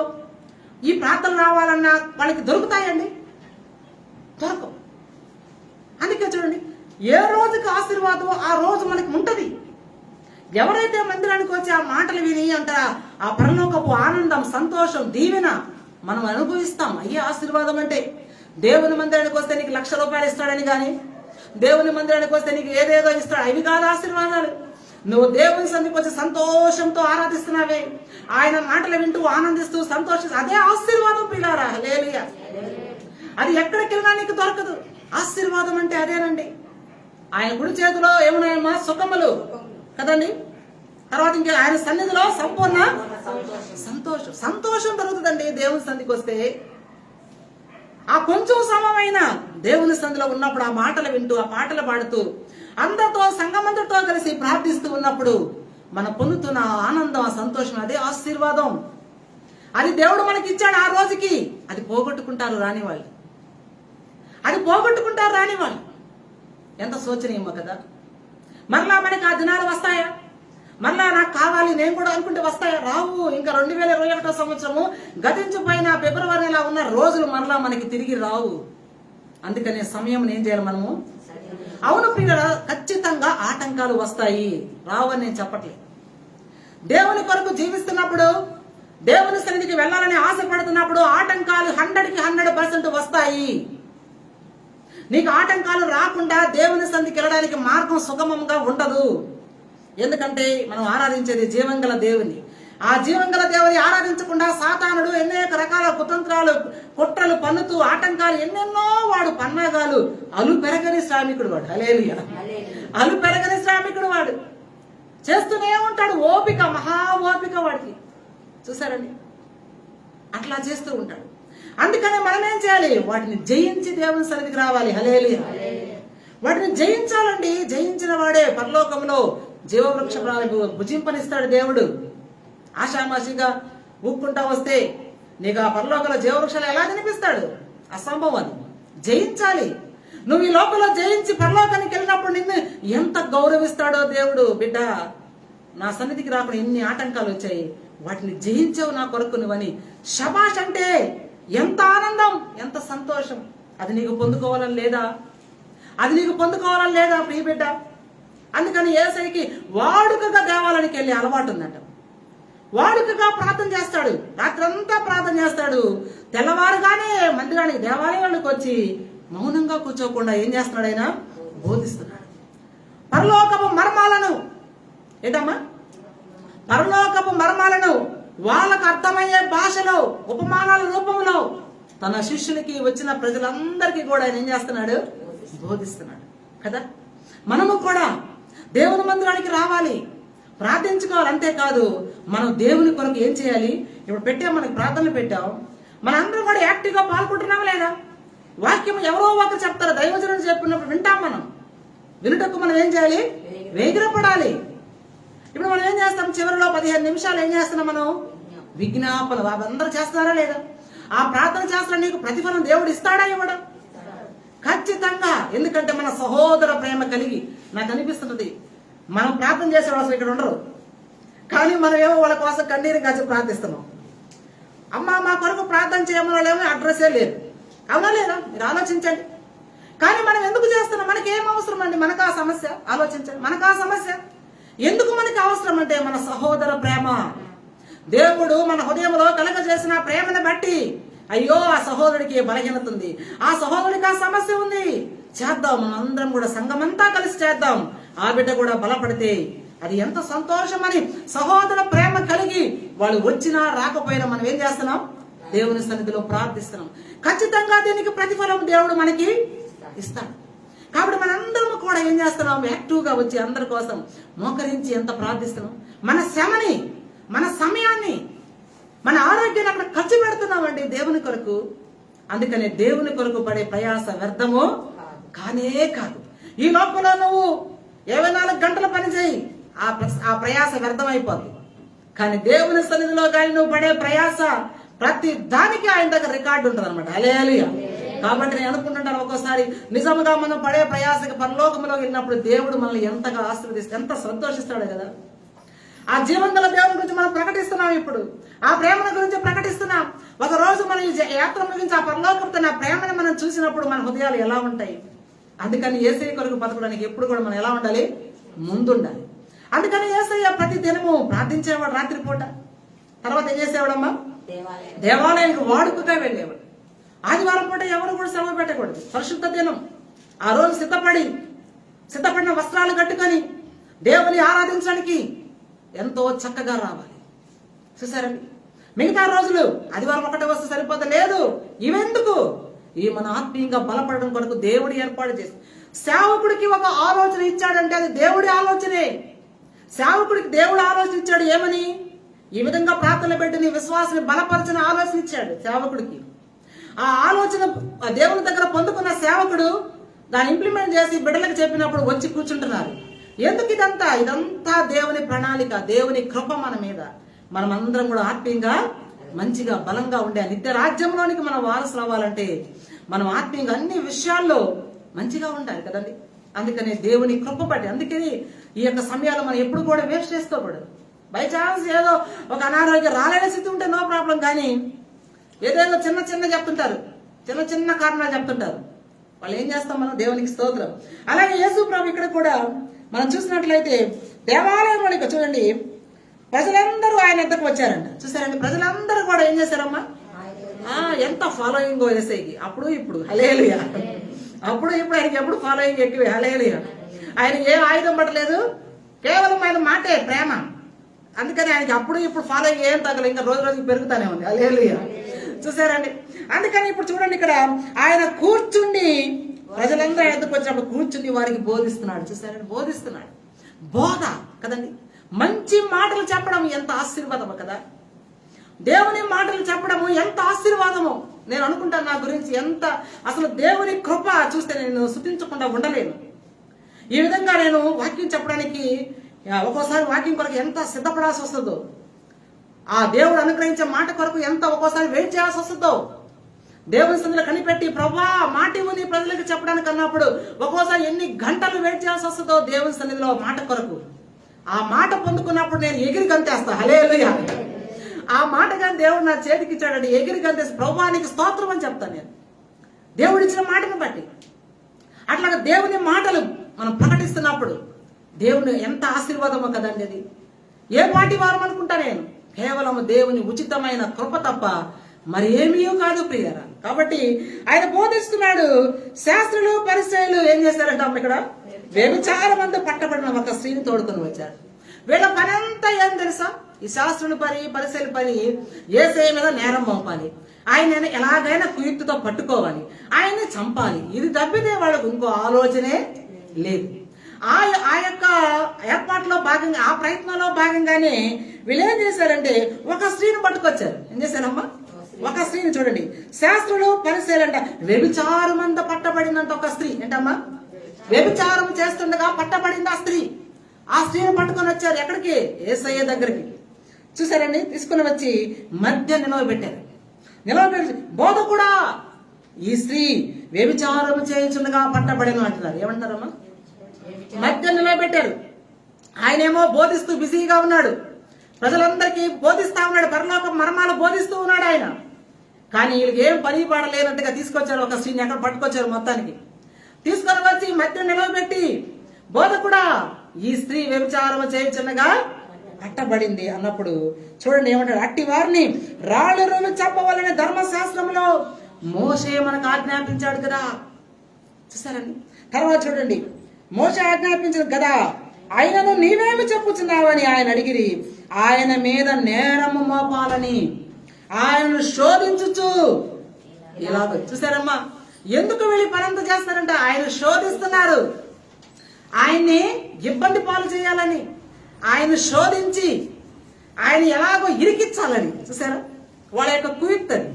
ఈ ప్రార్థన రావాలన్నా వాళ్ళకి దొరుకుతాయండి? దొరకవు. అందుకే చూడండి, ఏ రోజుకి ఆశీర్వాదం ఆ రోజు మనకి ఉంటది. ఎవరైతే మందిరానికి వచ్చి ఆ మాటలు విని అంటారా ఆ పరలోకపు ఆనందం, సంతోషం, దీవెన మనం అనుభవిస్తాం. అయ్యే ఆశీర్వాదం అంటే దేవుని మందిరానికి వస్తే నీకు ₹1,00,000 ఇస్తాడని కానీ, దేవుని మందిరానికి వస్తే నీకు ఏదేదో ఇస్తాడు, అవి కాదు ఆశీర్వాదాలు. నువ్వు దేవుని సన్నిధికి వచ్చి సంతోషంతో ఆరాధిస్తున్నావే, ఆయన మాటలు వింటూ ఆనందిస్తూ సంతోషిస్తూ, అదే ఆశీర్వాదం పిల్లారా. హల్లెలూయా. అది ఎక్కడికి వెళ్ళినా నీకు దొరకదు. ఆశీర్వాదం అంటే అదేనండి. ఆయన కుడి చేతిలో ఏమున్నాయమ్మా? సుఖములు కదండి. తర్వాత ఇంకా ఆయన సన్నిధిలో సంపూర్ణ సంతోషం దొరుకుతుందండి. దేవుని సన్నిధికి వస్తే ఆ కొంచెం సమయమైన దేవుని సన్నిధిలో ఉన్నప్పుడు ఆ మాటలు వింటూ, ఆ పాటలు పాడుతూ, అందరితో సంఘమందరితో కలిసి ప్రార్థిస్తూ ఉన్నప్పుడు మనం పొందుతున్న ఆనందం, ఆ సంతోషం, అదే ఆశీర్వాదం. అది దేవుడు మనకి ఇచ్చాడు ఆ రోజుకి. అది పోగొట్టుకుంటారు రాని వాళ్ళు. ఎంత శోచనీయమో కదా. మరలా మనకి ఆ దినాలు వస్తాయా? మరలా నాకు కావాలి నేను కూడా అనుకుంటే వస్తాయా? రావు. ఇంకా 2021 సంవత్సరము గతించిపోయిన ఫిబ్రవరి నెల ఉన్న రోజులు మరలా మనకి తిరిగి రావు. అందుకనే సమయం ఏం చేయాలి మనము? అవును ప్రియుల, ఖచ్చితంగా ఆటంకాలు వస్తాయి, రావని నేను చెప్పట్లేదు. దేవుని కొరకు జీవిస్తున్నప్పుడు, దేవుని సన్నిధికి వెళ్ళాలని ఆశపడుతున్నప్పుడు ఆటంకాలు 100కి 100% వస్తాయి. నీకు ఆటంకాలు రాకుండా దేవుని సన్నిధికి వెళ్ళడానికి మార్గం సుగమంగా ఉండదు. ఎందుకంటే మనం ఆరాధించేది జీవంగల దేవుని. ఆ జీవంగల దేవుని ఆరాధించకుండా సాతానుడు అనేక రకాల కుతంత్రాలు కుట్రలు పన్నుతూ ఆటంకాలు ఎన్నెన్నో వాడు పన్నాగాలు. అలు పెరగని శ్రామికుడు వాడు. హల్లెలూయా. అలు పెరగని శ్రామికుడు వాడు చేస్తూనే ఉంటాడు. ఓపిక, మహా ఓపిక వాడికి. చూసారండి, అట్లా చేస్తూ ఉంటాడు. అందుకని మనం ఏం చేయాలి? వాటిని జయించి దేవుని సన్నిధికి రావాలి. హల్లెలూయా. వాటిని జయించాలండి. జయించిన వాడే పరలోకంలో జీవవృక్ష భుజింపనిస్తాడు దేవుడు. ఆషామాషిగా ఊక్కుంటా వస్తే నీకు ఆ పరలోకంలో జీవవృక్షాలు ఎలా తినిపిస్తాడు? అసంభవం. అది జయించాలి. నువ్వు ఈ లోపల జయించి పరలోకానికి వెళ్ళినప్పుడు నిన్ను ఎంత గౌరవిస్తాడో దేవుడు. బిడ్డ, నా సన్నిధికి రాకుండా ఎన్ని ఆటంకాలు వచ్చాయి, వాటిని జయించావు నా కొరకు నువ్వని శబాష్ అంటే ఎంత ఆనందం, ఎంత సంతోషం. అది నీకు పొందుకోవాలని లేదా? అది నీకు పొందుకోవాలని లేదా ప్రియ బిడ్డ? అందుకని యేసయ్యకి వాడుకగా దేవాలయానికి వెళ్ళే అలవాటు ఉందట. వాడుకగా ప్రార్థన చేస్తాడు. రాత్రంతా ప్రార్థన చేస్తాడు. తెల్లవారుగానే మందిరానికి దేవాలయానికి వచ్చి మౌనంగా కూర్చోకుండా ఏం చేస్తున్నాడు? ఆయన బోధిస్తున్నాడు. పరలోకపు మర్మాలను, ఏదమ్మా, పరలోకపు మర్మాలను వాళ్ళకు అర్థమయ్యే భాషలో, ఉపమానాల రూపంలో తన శిష్యులకి వచ్చిన ప్రజలందరికీ కూడా ఆయన ఏం చేస్తున్నాడు? బోధిస్తున్నాడు కదా. మనము కూడా దేవుని మందిరానికి రావాలి, ప్రార్థించుకోవాలి. అంతేకాదు మనం దేవుని కొరకు ఏం చేయాలి? ఇప్పుడు పెట్టాం, మనకి ప్రార్థనలు పెట్టాం, మన అందరం కూడా యాక్టివ్గా పాల్గొంటున్నాం లేదా? వాక్యం ఎవరో ఒకరు చెప్తారు, దైవజనుడు చెప్పినప్పుడు వింటాం. మనం వినుటకు మనం ఏం చేయాలి? వేగిరపడాలి. ఇప్పుడు మనం ఏం చేస్తాం? చివరిలో 15 నిమిషాలు ఏం చేస్తున్నాం? మనం విజ్ఞాపన. అందరూ చేస్తారా లేదా? ఆ ప్రార్థన చేస్తున్నా నీకు ప్రతిఫలం దేవుడు ఇస్తాడా? ఇవ్వడం ఖచ్చితంగా. ఎందుకంటే మన సహోదర ప్రేమ కలిగి నాకు అనిపిస్తున్నది, మనం ప్రార్థన చేసే వాళ్ళు ఇక్కడ ఉండరు, కానీ మనం ఏమో వాళ్ళ కోసం కన్నీరు కాచి ప్రార్థిస్తున్నాం. అమ్మ మా కొరకు ప్రార్థన చేయమని వాళ్ళేమో అడ్రస్సే లేదు. అవునా లేదా? మీరు ఆలోచించండి. కానీ మనం ఎందుకు చేస్తున్నాం? మనకి ఏం అవసరం అండి? మనకు ఆ సమస్య ఆలోచించండి. మనకు ఆ సమస్య ఎందుకు మనకి అవసరం అంటే మన సహోదర ప్రేమ. దేవుడు మన హృదయంలో కలగజేసిన ప్రేమను బట్టి, అయ్యో ఆ సహోదరుడికి బలహీనత ఉంది, ఆ సహోదరుడికి ఆ సమస్య ఉంది, చేద్దాం, మనం అందరం కూడా సంఘమంతా కలిసి చేద్దాం, ఆ బిడ్డ కూడా బలపడితే అది ఎంత సంతోషం అని సహోదర ప్రేమ కలిగి వాళ్ళు వచ్చినా రాకపోయినా మనం ఏం చేస్తున్నాం? దేవుని సన్నిధిలో ప్రార్థిస్తున్నాం. ఖచ్చితంగా దీనికి ప్రతిఫలం దేవుడు మనకి ఇస్తాడు. కాబట్టి మనందరం కూడా ఏం చేస్తున్నాం? యాక్టివ్గా వచ్చి అందరి కోసం మోకరించి ఎంత ప్రార్థిస్తున్నాం. మన శ్రమని, మన సమయాన్ని, మన ఆరోగ్యాన్ని అక్కడ ఖర్చు పెడుతున్నామండి దేవుని కొరకు. అందుకనే దేవుని కొరకు పడే ప్రయాస వ్యర్థమో కానే కాదు. ఈ లోపల నువ్వు 24 గంటల పని చేయి, ఆ ప్రయాస వ్యర్థమైపోద్ది. కానీ దేవుని సన్నిధిలో కానీ నువ్వు పడే ప్రయాస ప్రతి దానికి ఆయన దగ్గర రికార్డు ఉంటుంది అనమాట. హల్లెలూయా. కాబట్టి నేను అనుకుంటుంటాను, ఒక్కోసారి నిజంగా మనం పడే ప్రయాసకి పరలోకంలో వెళ్ళినప్పుడు దేవుడు మనల్ని ఎంతగా ఆశీర్వదిస్తే, ఎంత సంతోషిస్తాడు కదా. ఆ జీవంగల దేవుని గురించి మనం ప్రకటిస్తున్నాం. ఇప్పుడు ఆ ప్రేమను గురించి ప్రకటిస్తున్నాం. ఒక రోజు మనం ఈ యాత్ర గురించి ఆ పరలోకంతో ఆ ప్రేమను మనం చూసినప్పుడు మన హృదయాలు ఎలా ఉంటాయి? అందుకని యేసయ్య కొరకు బతకడానికి ఎప్పుడు కూడా మనం ఎలా ఉండాలి? ముందుండాలి. అందుకని యేసయ్య ప్రతి దినము ప్రార్థించేవాడు. రాత్రిపూట తర్వాత ఏం చేసేవాడమ్మా? దేవాలయానికి వాడుకగా వెళ్ళేవాడు. ఆదివారం పూట ఎవరు కూడా సెలవు పెట్టకూడదు. పరిశుద్ధ దినం. ఆ రోజు సిద్ధపడిన వస్త్రాలు కట్టుకొని దేవుని ఆరాధించడానికి ఎంతో చక్కగా రావాలి. చూసారండి, మిగతా రోజులు ఆదివారం ఒకటే వస్తే సరిపోతే లేదు. ఇవెందుకు? ఈ మన ఆత్మీయంగా బలపడడం కొరకు దేవుడు ఏర్పాటు చేసి, సేవకుడికి ఒక ఆలోచన ఇచ్చాడంటే అది దేవుడి ఆలోచనే. సేవకుడికి దేవుడు ఆలోచన ఇచ్చాడు. ఏమని? ఈ విధంగా ప్రార్థన పెట్టి నీ విశ్వాసాన్ని బలపరచిన ఆలోచన ఇచ్చాడు సేవకుడికి. ఆ ఆలోచన దేవుని దగ్గర పొందుకున్న సేవకుడు దాన్ని ఇంప్లిమెంట్ చేసి బిడ్డలకు చెప్పినప్పుడు వచ్చి కూర్చుంటున్నారు. ఎందుకు ఇదంతా దేవుని ప్రణాళిక, దేవుని కృప మన మీద. మనం అందరం కూడా ఆత్మీయంగా మంచిగా బలంగా ఉండే నిత్య రాజ్యంలోనికి మనం వారసులు అవ్వాలంటే మనం ఆత్మీయంగా అన్ని విషయాల్లో మంచిగా ఉండాలి కదండి. అందుకనే దేవుని కృప పట్టి, అందుకని ఈ యొక్క సమయాలు మనం ఎప్పుడు కూడా వేస్ట్ చేసుకోకూడదు. బై ఛాన్స్ ఏదో ఒక అనారోగ్యం రాలేని స్థితి ఉంటే నో ప్రాబ్లం, కానీ ఏదేదో చిన్న చెప్తుంటారు, చిన్న కారణాలు చెప్తుంటారు. వాళ్ళు ఏం చేస్తాం? మనం దేవునికి స్తోత్రం. అలాగే యేసు ప్రభు ఇక్కడ కూడా మనం చూసినట్లయితే దేవాలయంలోనికి చూడండి, ప్రజలందరూ ఆయన ఎద్దకు వచ్చారంట. చూసారండి, ప్రజలందరూ కూడా ఏం చేశారమ్మా? ఎంత ఫాలోయింగ్ యేసయ్యకి అప్పుడు ఇప్పుడు. హల్లెలూయా. అప్పుడు ఇప్పుడు ఆయనకి ఎప్పుడు ఫాలోయింగ్ ఎక్కువే. హల్లెలూయా. ఆయన ఏ ఆయుధం పట్టలేదు, కేవలం ఆయన మాటే ప్రేమ. అందుకని ఆయనకి అప్పుడు ఇప్పుడు ఫాలో ఏం తగ్గలేదు, ఇంకా రోజు రోజుకి పెరుగుతానే ఉంది. హల్లెలూయా. చూసారండి. అందుకని ఇప్పుడు చూడండి, ఇక్కడ ఆయన కూర్చుండి ప్రజలందరూ ఎందుకు వచ్చినప్పుడు కూర్చుని వారికి బోధిస్తున్నాడు. చూసారండి, బోధిస్తున్నాడు. బోధ కదండి, మంచి మాటలు చెప్పడం ఎంత ఆశీర్వాదము కదా. దేవుని మాటలు చెప్పడము ఎంత ఆశీర్వాదము. నేను అనుకుంటాను నా గురించి ఎంత అసలు దేవుని కృప చూస్తే నేను స్తుతించకుండా ఉండలేను. ఈ విధంగా నేను వాక్యం చెప్పడానికి ఒక్కోసారి వాక్యం కొరకు ఎంత సిద్ధపడాల్సి వస్తుందో, ఆ దేవుడు అనుగ్రహించే మాట కొరకు ఎంత ఒక్కోసారి వెయిట్ చేయాల్సి వస్తుందో, దేవుని సన్నిధిలో కనిపెట్టి ప్రభువా మాట ఇవ్వు నీ ప్రజలకు చెప్పడానికి అన్నప్పుడు ఒక్కోసారి ఎన్ని గంటలు వెయిట్ చేయాల్సి వస్తుందో దేవుని సన్నిధిలో మాట కొరకు. ఆ మాట పొందుకున్నప్పుడు నేను ఎగిరి గంతేస్తా. హల్లెలూయా. ఆ మాట కానీ దేవుడు నా చేతికి ఇచ్చాడంటే ఎగిరి గంతేసి ప్రభువానికి స్తోత్రం అని చెప్తాను నేను, దేవుడు ఇచ్చిన మాటను బట్టి. అట్లాగా దేవుని మాటలు మనం ప్రకటిస్తున్నప్పుడు దేవుని ఎంత ఆశీర్వాదమో కదండి అది. ఏ పాటి వారం అనుకుంటా నేను, కేవలం దేవుని ఉచితమైన కృప తప్ప మరి ఏమీ కాదు ప్రియరా. కాబట్టి ఆయన బోధిస్తున్నాడు. శాస్త్రులు పరిసయ్యులు ఏం చేశారంటే ఇక్కడ వ్యభిచారమందు పట్టబడిన ఒక స్త్రీని తోడుకొని వచ్చారు. వీళ్ళ పని అంతా ఏం తెలుసా, ఈ శాస్త్రుల పని పరిసయ్యుల పని యేసయ్య మీద నేరం మోపాలి, ఆయన ఎలాగైనా కుయుక్తితో పట్టుకోవాలి, ఆయన్ని చంపాలి. ఇది తప్పితే వాళ్ళకు ఇంకో ఆలోచనే లేదు. ఆ యొక్క ఏర్పాటులో భాగంగా, ఆ ప్రయత్నంలో భాగంగానే వీళ్ళు ఏం చేశారంటే ఒక స్త్రీని పట్టుకొచ్చారు. ఏం చేశారమ్మా, ఒక స్త్రీని చూడండి. శాస్త్రులు పరిశీలంట వ్యభిచారమంత పట్టబడినంత ఒక స్త్రీ. ఏంటమ్మా, వ్యభిచారం చేస్తుండగా పట్టబడింది ఆ స్త్రీ. ఆ స్త్రీని పట్టుకొని వచ్చారు ఎక్కడికి, యేసయ్య దగ్గరికి. చూసారండి, తీసుకుని వచ్చి మధ్య నిలవబెట్టారు. నిలవబెట్టి బోధకుడా ఈ స్త్రీ వ్యభిచారం చేయుచుండగా పట్టబడిన అంటున్నారు. ఏమంటారమ్మా, మధ్య నిలబెట్టారు. ఆయనేమో బోధిస్తూ బిజీగా ఉన్నాడు, ప్రజలందరికీ బోధిస్తా ఉన్నాడు, పరలోక మర్మాలు బోధిస్తూ ఉన్నాడు ఆయన. కానీ వీళ్ళకి ఏం పని పాడలేనట్టుగా తీసుకొచ్చారు ఒక స్త్రీని. ఎక్కడ పట్టుకొచ్చారు, మొత్తానికి తీసుకొని వచ్చి మధ్య నిలబెట్టి బోధకుడా ఈ స్త్రీ వ్యభిచారం చేయుచుండగా పట్టబడింది అన్నప్పుడు చూడండి ఏమంటాడు, అట్టి వారిని రాళ్ళను చంపవాలని ధర్మశాస్త్రంలో మోషే మనకు ఆజ్ఞాపించాడు కదా. చూసారండి. తర్వాత చూడండి, మోషే ఆజ్ఞాపించదు కదా, ఆయనను నీవేమి చెప్పుచున్నావని ఆయన అడిగిరి. ఆయన మీద నేరము మోపాలని ఆయనను శోధించుచు ఇలాగ. చూసారమ్మా, ఎందుకు వీళ్ళు పనంత చేస్తారంటే ఆయన శోధిస్తున్నారు, ఆయన్ని ఇబ్బంది పాలు చేయాలని, ఆయన శోధించి ఆయన ఎలాగో ఇరికించాలని. చూసారా, వాళ్ళ యొక్క కుయుక్తి అది.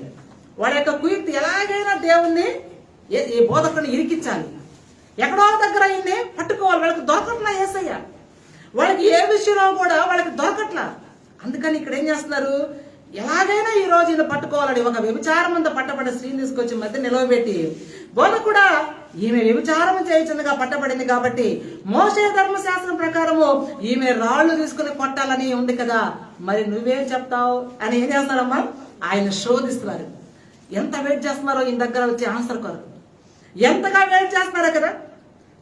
వాళ్ళ యొక్క కుయుక్తి ఎలాగైనా దేవుణ్ణి ఈ బోధకుని ఇరికించాలి, ఎక్కడో దగ్గర ఆయన్ని పట్టుకోవాలి. వాళ్ళకి దొరకట్లా యేసయ్య, వాళ్ళకి ఏ విషయంలో కూడా వాళ్ళకి దొరకట్లా. అందుకని ఇక్కడ ఏం చేస్తున్నారు, ఎలాగైనా ఈ రోజు ఈయన పట్టుకోవాలని ఒక వ్యభిచారం అంతా పట్టబడిన స్త్రీని తీసుకొచ్చి మధ్య నిలవబెట్టి బోధకుడా ఈమె వ్యభిచారం చేయుచుండగా పట్టబడింది కాబట్టి మోషే ధర్మశాస్త్రం ప్రకారము ఈమె రాళ్లు తీసుకుని కొట్టాలని ఉంది కదా, మరి నువ్వేం చెప్తావు అని ఏం చేస్తారమ్మా, ఆయన శోధిస్తున్నారు. ఎంత వెయిట్ చేస్తున్నారో ఈయన దగ్గర వచ్చే ఆన్సర్ కొరకు, ఎంతగా వెయిట్ చేస్తున్నారో కదా.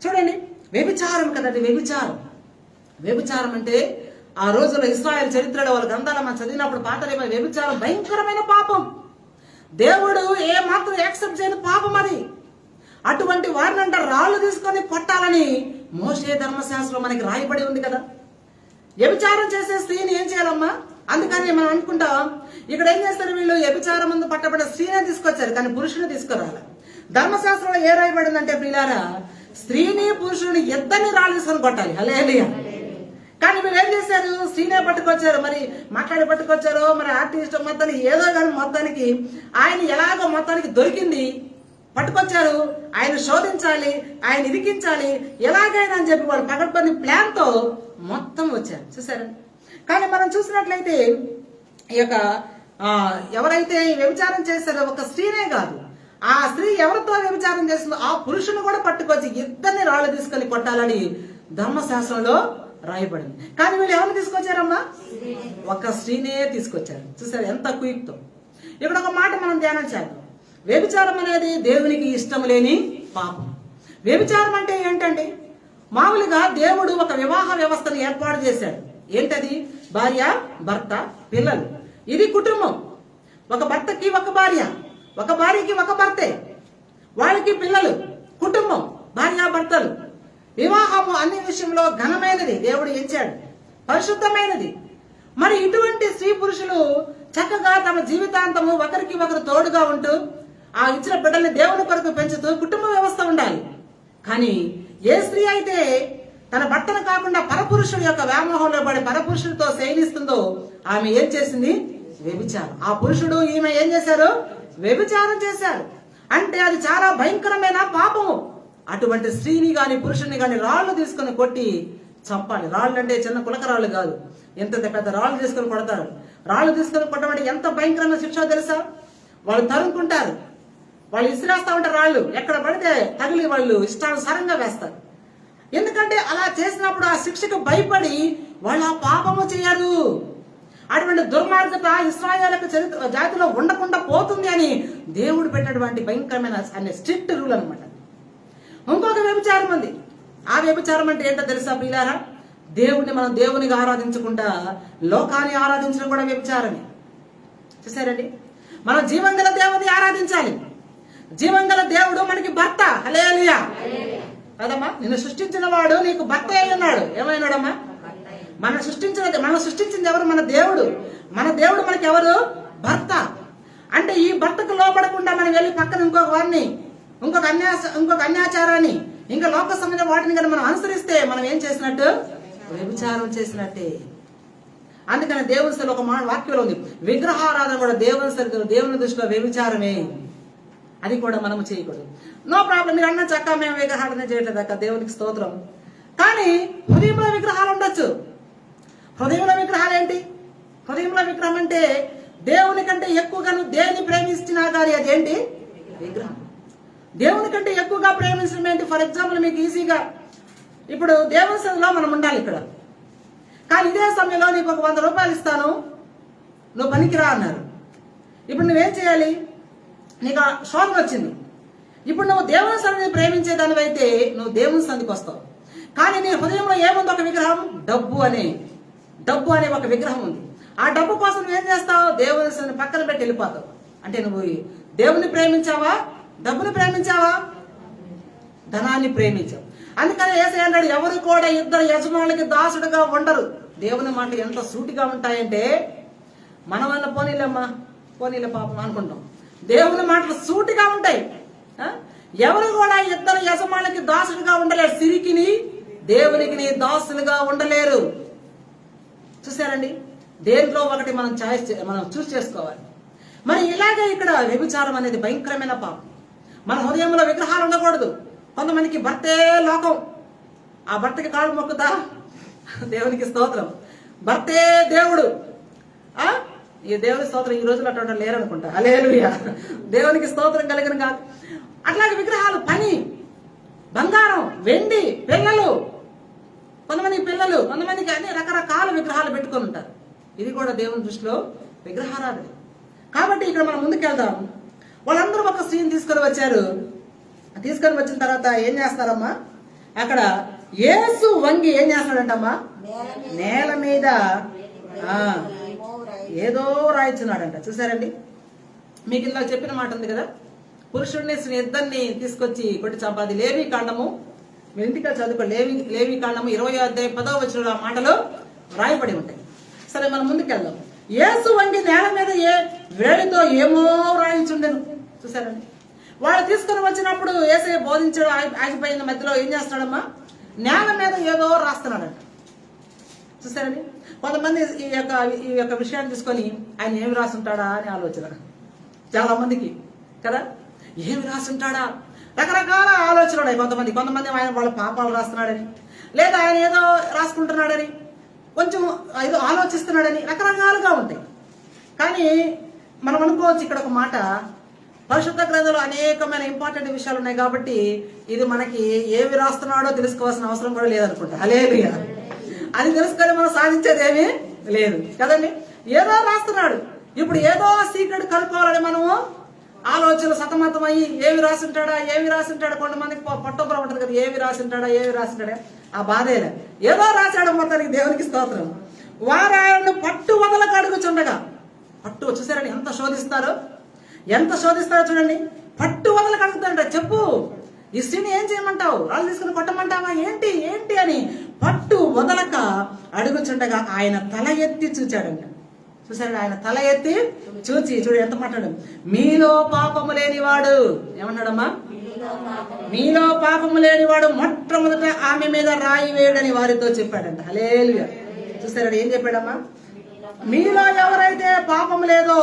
చూడండి, వ్యభిచారం కదండి, వ్యభిచారం. వ్యభిచారం అంటే ఆ రోజుల్లో ఇశ్రాయేలు చరిత్రలో వాళ్ళ గ్రంథాలు మనం చదివినప్పుడు పాతలేమో వ్యభిచారం భయంకరమైన పాపం, దేవుడు ఏ మాత్రం యాక్సెప్ట్ చేయని పాపం అది. అటువంటి వారిని అంట రాళ్ళు తీసుకొని కొట్టాలని మోషే ధర్మశాస్త్రం మనకి రాయబడి ఉంది కదా. వ్యభిచారం చేసే స్త్రీని ఏం చేయాలమ్మా, అందుకని మనం అనుకుంటాం ఇక్కడ ఏం చేస్తారు వీళ్ళు, వ్యభిచారం ముందు పట్టబడిన స్త్రీనే తీసుకొచ్చారు కానీ పురుషుని తీసుకురాలి. ధర్మశాస్త్రంలో ఏ రాయబడిందంటే ప్రియులారా, స్త్రీని పురుషుని ఇద్దరిని రాళ్ళు తీసుకొని కొట్టాలి. హల్లెలూయా. కానీ వీళ్ళు ఏం చేశారు, స్త్రీనే పట్టుకొచ్చారు, మరి మాట్లాడి పట్టుకొచ్చారు, మరి ఆర్టిస్ట్ మొత్తానికి ఏదో కానీ మొత్తానికి ఆయన ఎలాగో మొత్తానికి దొరికింది, పట్టుకొచ్చారు. ఆయన శోధించాలి, ఆయన ఇరికించాలి ఎలాగైనా అని చెప్పి వాళ్ళు పగడ్బందీ ప్లాన్ తో మొత్తం వచ్చారు. చూసారు. కానీ మనం చూసినట్లయితే ఈ యొక్క ఎవరైతే వ్యభిచారం చేశారో ఒక స్త్రీనే కాదు, ఆ స్త్రీ ఎవరితో వ్యభిచారం చేస్తుందో ఆ పురుషుని కూడా పట్టుకొచ్చి ఇద్దరిని రాళ్ళు తీసుకొని కొట్టాలని ధర్మశాస్త్రంలో రాయబడింది. కానీ వీళ్ళు ఎవరిని తీసుకొచ్చారమ్మా, ఒక స్త్రీనే తీసుకొచ్చారు. చూసారు ఎంత కుయుక్తం. ఇక్కడ ఒక మాట మనం ధ్యానం చేద్దాం. వ్యభిచారం అనేది దేవునికి ఇష్టం లేని పాపం. వ్యభిచారం అంటే ఏంటండి, మామూలుగా దేవుడు ఒక వివాహ వ్యవస్థను ఏర్పాటు చేశాడు. ఏంటది, భార్య భర్త పిల్లలు, ఇది కుటుంబం. ఒక భర్తకి ఒక భార్య, ఒక భార్యకి ఒక భర్తే, వాళ్ళకి పిల్లలు, కుటుంబం, భార్య భర్తలు. వివాహము అన్ని విషయంలో ఘనమైనది, దేవుడు ఎంచాడు, పరిశుద్ధమైనది. మరి ఇటువంటి స్త్రీ పురుషులు చక్కగా తమ జీవితాంతము ఒకరికి ఒకరు తోడుగా ఉంటూ ఆ ఇచ్చిన బిడ్డల్ని దేవుని కొరకు పెంచుతూ కుటుంబ వ్యవస్థ ఉండాలి. కానీ ఏ స్త్రీ అయితే తన భర్తను కాకుండా పరపురుషుడి యొక్క వ్యామోహంలో పడి పరపురుషుడితో శయనిస్తుందో ఆమె ఏం చేసింది? వ్యభిచారం. ఆ పురుషుడు ఈమె ఏం చేశారు? వ్యభిచారం చేశారు. అంటే అది చాలా భయంకరమైన పాపము. అటువంటి స్త్రీని గాని పురుషుని గాని రాళ్లు తీసుకుని కొట్టి చంపాలి. రాళ్ళు అంటే చిన్న కులక రాళ్ళు కాదు, ఎంత పెద్ద రాళ్ళు తీసుకొని కొడతారు. రాళ్ళు తీసుకొని కొట్టమంటే ఎంత భయంకరమైన శిక్ష తెలుసా? వాళ్ళు తరుముకుంటారు, వాళ్ళు ఇసిరేస్తా ఉంటారు, రాళ్ళు ఎక్కడ పడితే తగిలి వాళ్ళు ఇష్టానుసారంగా వేస్తారు. ఎందుకంటే అలా చేసినప్పుడు ఆ శిక్షకు భయపడి వాళ్ళు ఆ పాపము చేయరు. అటువంటి దుర్మార్గత ఇశ్రాయేలు జాతిలో ఉండకుండా పోతుంది అని దేవుడు పెట్టినటువంటి భయంకరమైన స్ట్రిక్ట్ రూల్ అనమాట. ఇంకొక వ్యభిచారం ఉంది. ఆ వ్యభిచారం అంటే ఏంటో తెలుసా ప్రియులారా? మనం దేవునిగా ఆరాధించకుండా లోకాన్ని ఆరాధించడం కూడా వ్యభిచారమే. చూసారండి, మనం జీవంగల దేవుని ఆరాధించాలి. జీవంగల దేవుడు మనకి భర్త. హల్లెలూయా కదమ్మా. నిన్ను సృష్టించిన వాడు నీకు భర్త అయి ఉన్నాడు. ఏమైనాడమ్మా? మనం సృష్టించింది ఎవరు? మన దేవుడు. మన దేవుడు మనకి ఎవరు? భర్త. అంటే ఈ భర్తకు లోపడకుండా మనం వెళ్ళి పక్కన ఇంకొక వారిని, ఇంకొక అన్యాచారాన్ని, ఇంకా లోక సంబంధ వాటిని కానీ మనం అనుసరిస్తే మనం ఏం చేసినట్టు? వ్యభిచారం చేసినట్టే. అందుకని దేవుని సరిలో ఒక వాక్యంలో ఉంది, విగ్రహారాధన కూడా దేవుని దృష్టిలో వ్యభిచారమే. అది కూడా మనము చేయకూడదు. నో ప్రాబ్లం, మీరు అన్న చక్క మేము విగ్రహారాధన చేయట్లేదు అక్క, దేవునికి స్తోత్రం. కానీ హృదయంలో విగ్రహాలు ఉండొచ్చు. హృదయంలో విగ్రహాలు ఏంటి? హృదయంలో విగ్రహం అంటే దేవుని కంటే ఎక్కువగా నువ్వు దేన్ని ప్రేమించినా కానీ అదేంటి? విగ్రహం. దేవుని కంటే ఎక్కువగా ప్రేమించడం ఏంటి? ఫర్ ఎగ్జాంపుల్ మీకు ఈజీగా ఇప్పుడు దేవుని సన్నిధిలో మనం ఉండాలి ఇక్కడ. కానీ ఇదే సమయంలో నీకు ఒక 100 రూపాయలు ఇస్తాను, నువ్వు పనికిరా అన్నారు. ఇప్పుడు నువ్వేం చేయాలి? నీకు శోధన వచ్చింది. ఇప్పుడు నువ్వు దేవుని సన్నిధిని ప్రేమించేదానివైతే నువ్వు దేవుని సన్నిధికి వస్తావు. కానీ నీ హృదయంలో ఏముంది? ఒక విగ్రహం, డబ్బు అనే ఒక విగ్రహం ఉంది. ఆ డబ్బు కోసం నువ్వేం చేస్తావు? దేవుని సన్నిధిని పక్కన పెట్టి వెళ్ళిపోతావు. అంటే నువ్వు దేవుని ప్రేమించావా? డబ్బుని ప్రేమించావా? ధనాన్ని ప్రేమించావు. అందుకని యేసయ్య అన్నాడు, ఎవరు కూడా ఇద్దరు యజమానులకి దాసుడుగా ఉండరు. దేవుని మాటలు ఎంత సూటిగా ఉంటాయంటే మన వల్ల పోనీలే పాపం అనుకుంటాం. దేవుని మాటలు సూటిగా ఉంటాయి. ఎవరు కూడా ఇద్దరు యజమానులకి దాసుడుగా ఉండలేరు. సిరికిని దేవునికి దాసులుగా ఉండలేరు. చూసారండి, దేంట్లో ఒకటి మనం చూస్ చేసుకోవాలి. మరి ఇలాగే ఇక్కడ వ్యభిచారం అనేది భయంకరమైన పాపం. మన హృదయంలో విగ్రహాలు ఉండకూడదు. కొంతమందికి భర్తే లోకం, ఆ భర్తకి కాళ్ళు మొక్కుతా, దేవునికి స్తోత్రం. భర్తే దేవుడు. ఈ దేవుని స్తోత్రం ఈ రోజులు అటువంటి లేరనుకుంటా. హల్లెలూయా, దేవునికి స్తోత్రం కలిగిన కాదు. అట్లాగే విగ్రహాలు, పని, బంగారం, వెండి, పిల్లలు, కొంతమందికి అన్ని రకరకాల విగ్రహాలు పెట్టుకొని ఉంటారు. ఇది కూడా దేవుని దృష్టిలో విగ్రహారాధన. కాబట్టి ఇక్కడ మనం ముందుకెళ్దాం. వాళ్ళందరూ ఒక స్త్రీని తీసుకొని వచ్చిన తర్వాత ఏం చేస్తారమ్మా? అక్కడ యేసు వంగి ఏం చేస్తున్నాడంటమ్మా? నేల మీద ఏదో రాయిచున్నాడంట. చూసారండి, మీకు ఇలా చెప్పిన మాట ఉంది కదా, పురుషుడిని ఇద్దరిని తీసుకొచ్చి కొట్టి చంపాది. లేవి కాండము, మీ ఇంటికి చదువుకో. లేవి కాండము 20వ అధ్యాయం 10వ వచనంలో ఆ మాటలు రాయబడి ఉంటాయి. సరే, మనం ముందుకెళ్దాం. యేసు వంగి నేల మీద వేడితో ఏమో రాయించుండెను. చూసారండి, వాళ్ళు తీసుకుని వచ్చినప్పుడు యేసయ్య బోధించడం ఆగిపోయిన మధ్యలో ఏం చేస్తున్నాడమ్మా? నేల మీద ఏదో రాస్తున్నాడంట. చూసారండి, కొంతమంది ఈ యొక్క విషయాన్ని తీసుకొని ఆయన ఏమి రాసుంటాడా అని ఆలోచన చాలా మందికి కదా. ఏమి రాసుంటాడా? రకరకాల ఆలోచనలు ఉన్నాయి. కొంతమంది ఆయన వాళ్ళ పాపాలు రాస్తున్నాడని, లేదా ఆయన ఏదో రాసుకుంటున్నాడని, కొంచెం ఏదో ఆలోచిస్తున్నాడని, రకరకాలుగా ఉంటాయి. కానీ మనం అనుకోవచ్చు ఇక్కడ ఒక మాట, పరిశుద్ధ గ్రంథంలో అనేకమైన ఇంపార్టెంట్ విషయాలు ఉన్నాయి కాబట్టి ఇది మనకి ఏమి రాస్తున్నాడో తెలుసుకోవాల్సిన అవసరం కూడా లేదనుకుంటా. హల్లెలూయా. అది తెలుసుకొని మనం సాధించేది ఏమీ లేదు కదండి. ఏదో రాస్తున్నాడు. ఇప్పుడు ఏదో సీక్రెట్ కనుక్కోవాలని మనము ఆలోచనలు సతమతం అయ్యి ఏమి రాసింటాడా కొంతమందికి పట్టొబ్బర ఉంటుంది కదా, ఏమి రాసింటాడా ఆ బాధేలే. ఏదో రాశాడు మొత్తానికి, దేవునికి స్తోత్రం. వారు ఆయనను పట్టు వదలకు అడుగుచుండగా, చూసారని ఎంత శోధిస్తారో చూడండి. పట్టు వదలకు అడుగుతాడంట. చెప్పు, ఈ స్త్రీని ఏం చేయమంటావు, రాళ్ళు తీసుకుని కొట్టమంటావా, ఏంటి ఏంటి అని పట్టు వదలక అడుగుచుండగా ఆయన తల ఎత్తి చూచాడంట. చూసాడు, ఆయన తల ఎత్తి చూచి, చూడు ఎంత మాట్లాడు, మీలో పాపము లేనివాడు, ఏమన్నాడమ్మా, మీలో పాపము లేనివాడు మొట్టమొదట ఆమె మీద రాయి వేయడని వారితో చెప్పాడంట. హల్లెలూయా. చూసారా ఏం చెప్పాడమ్మా, మీలో ఎవరైతే పాపము లేదో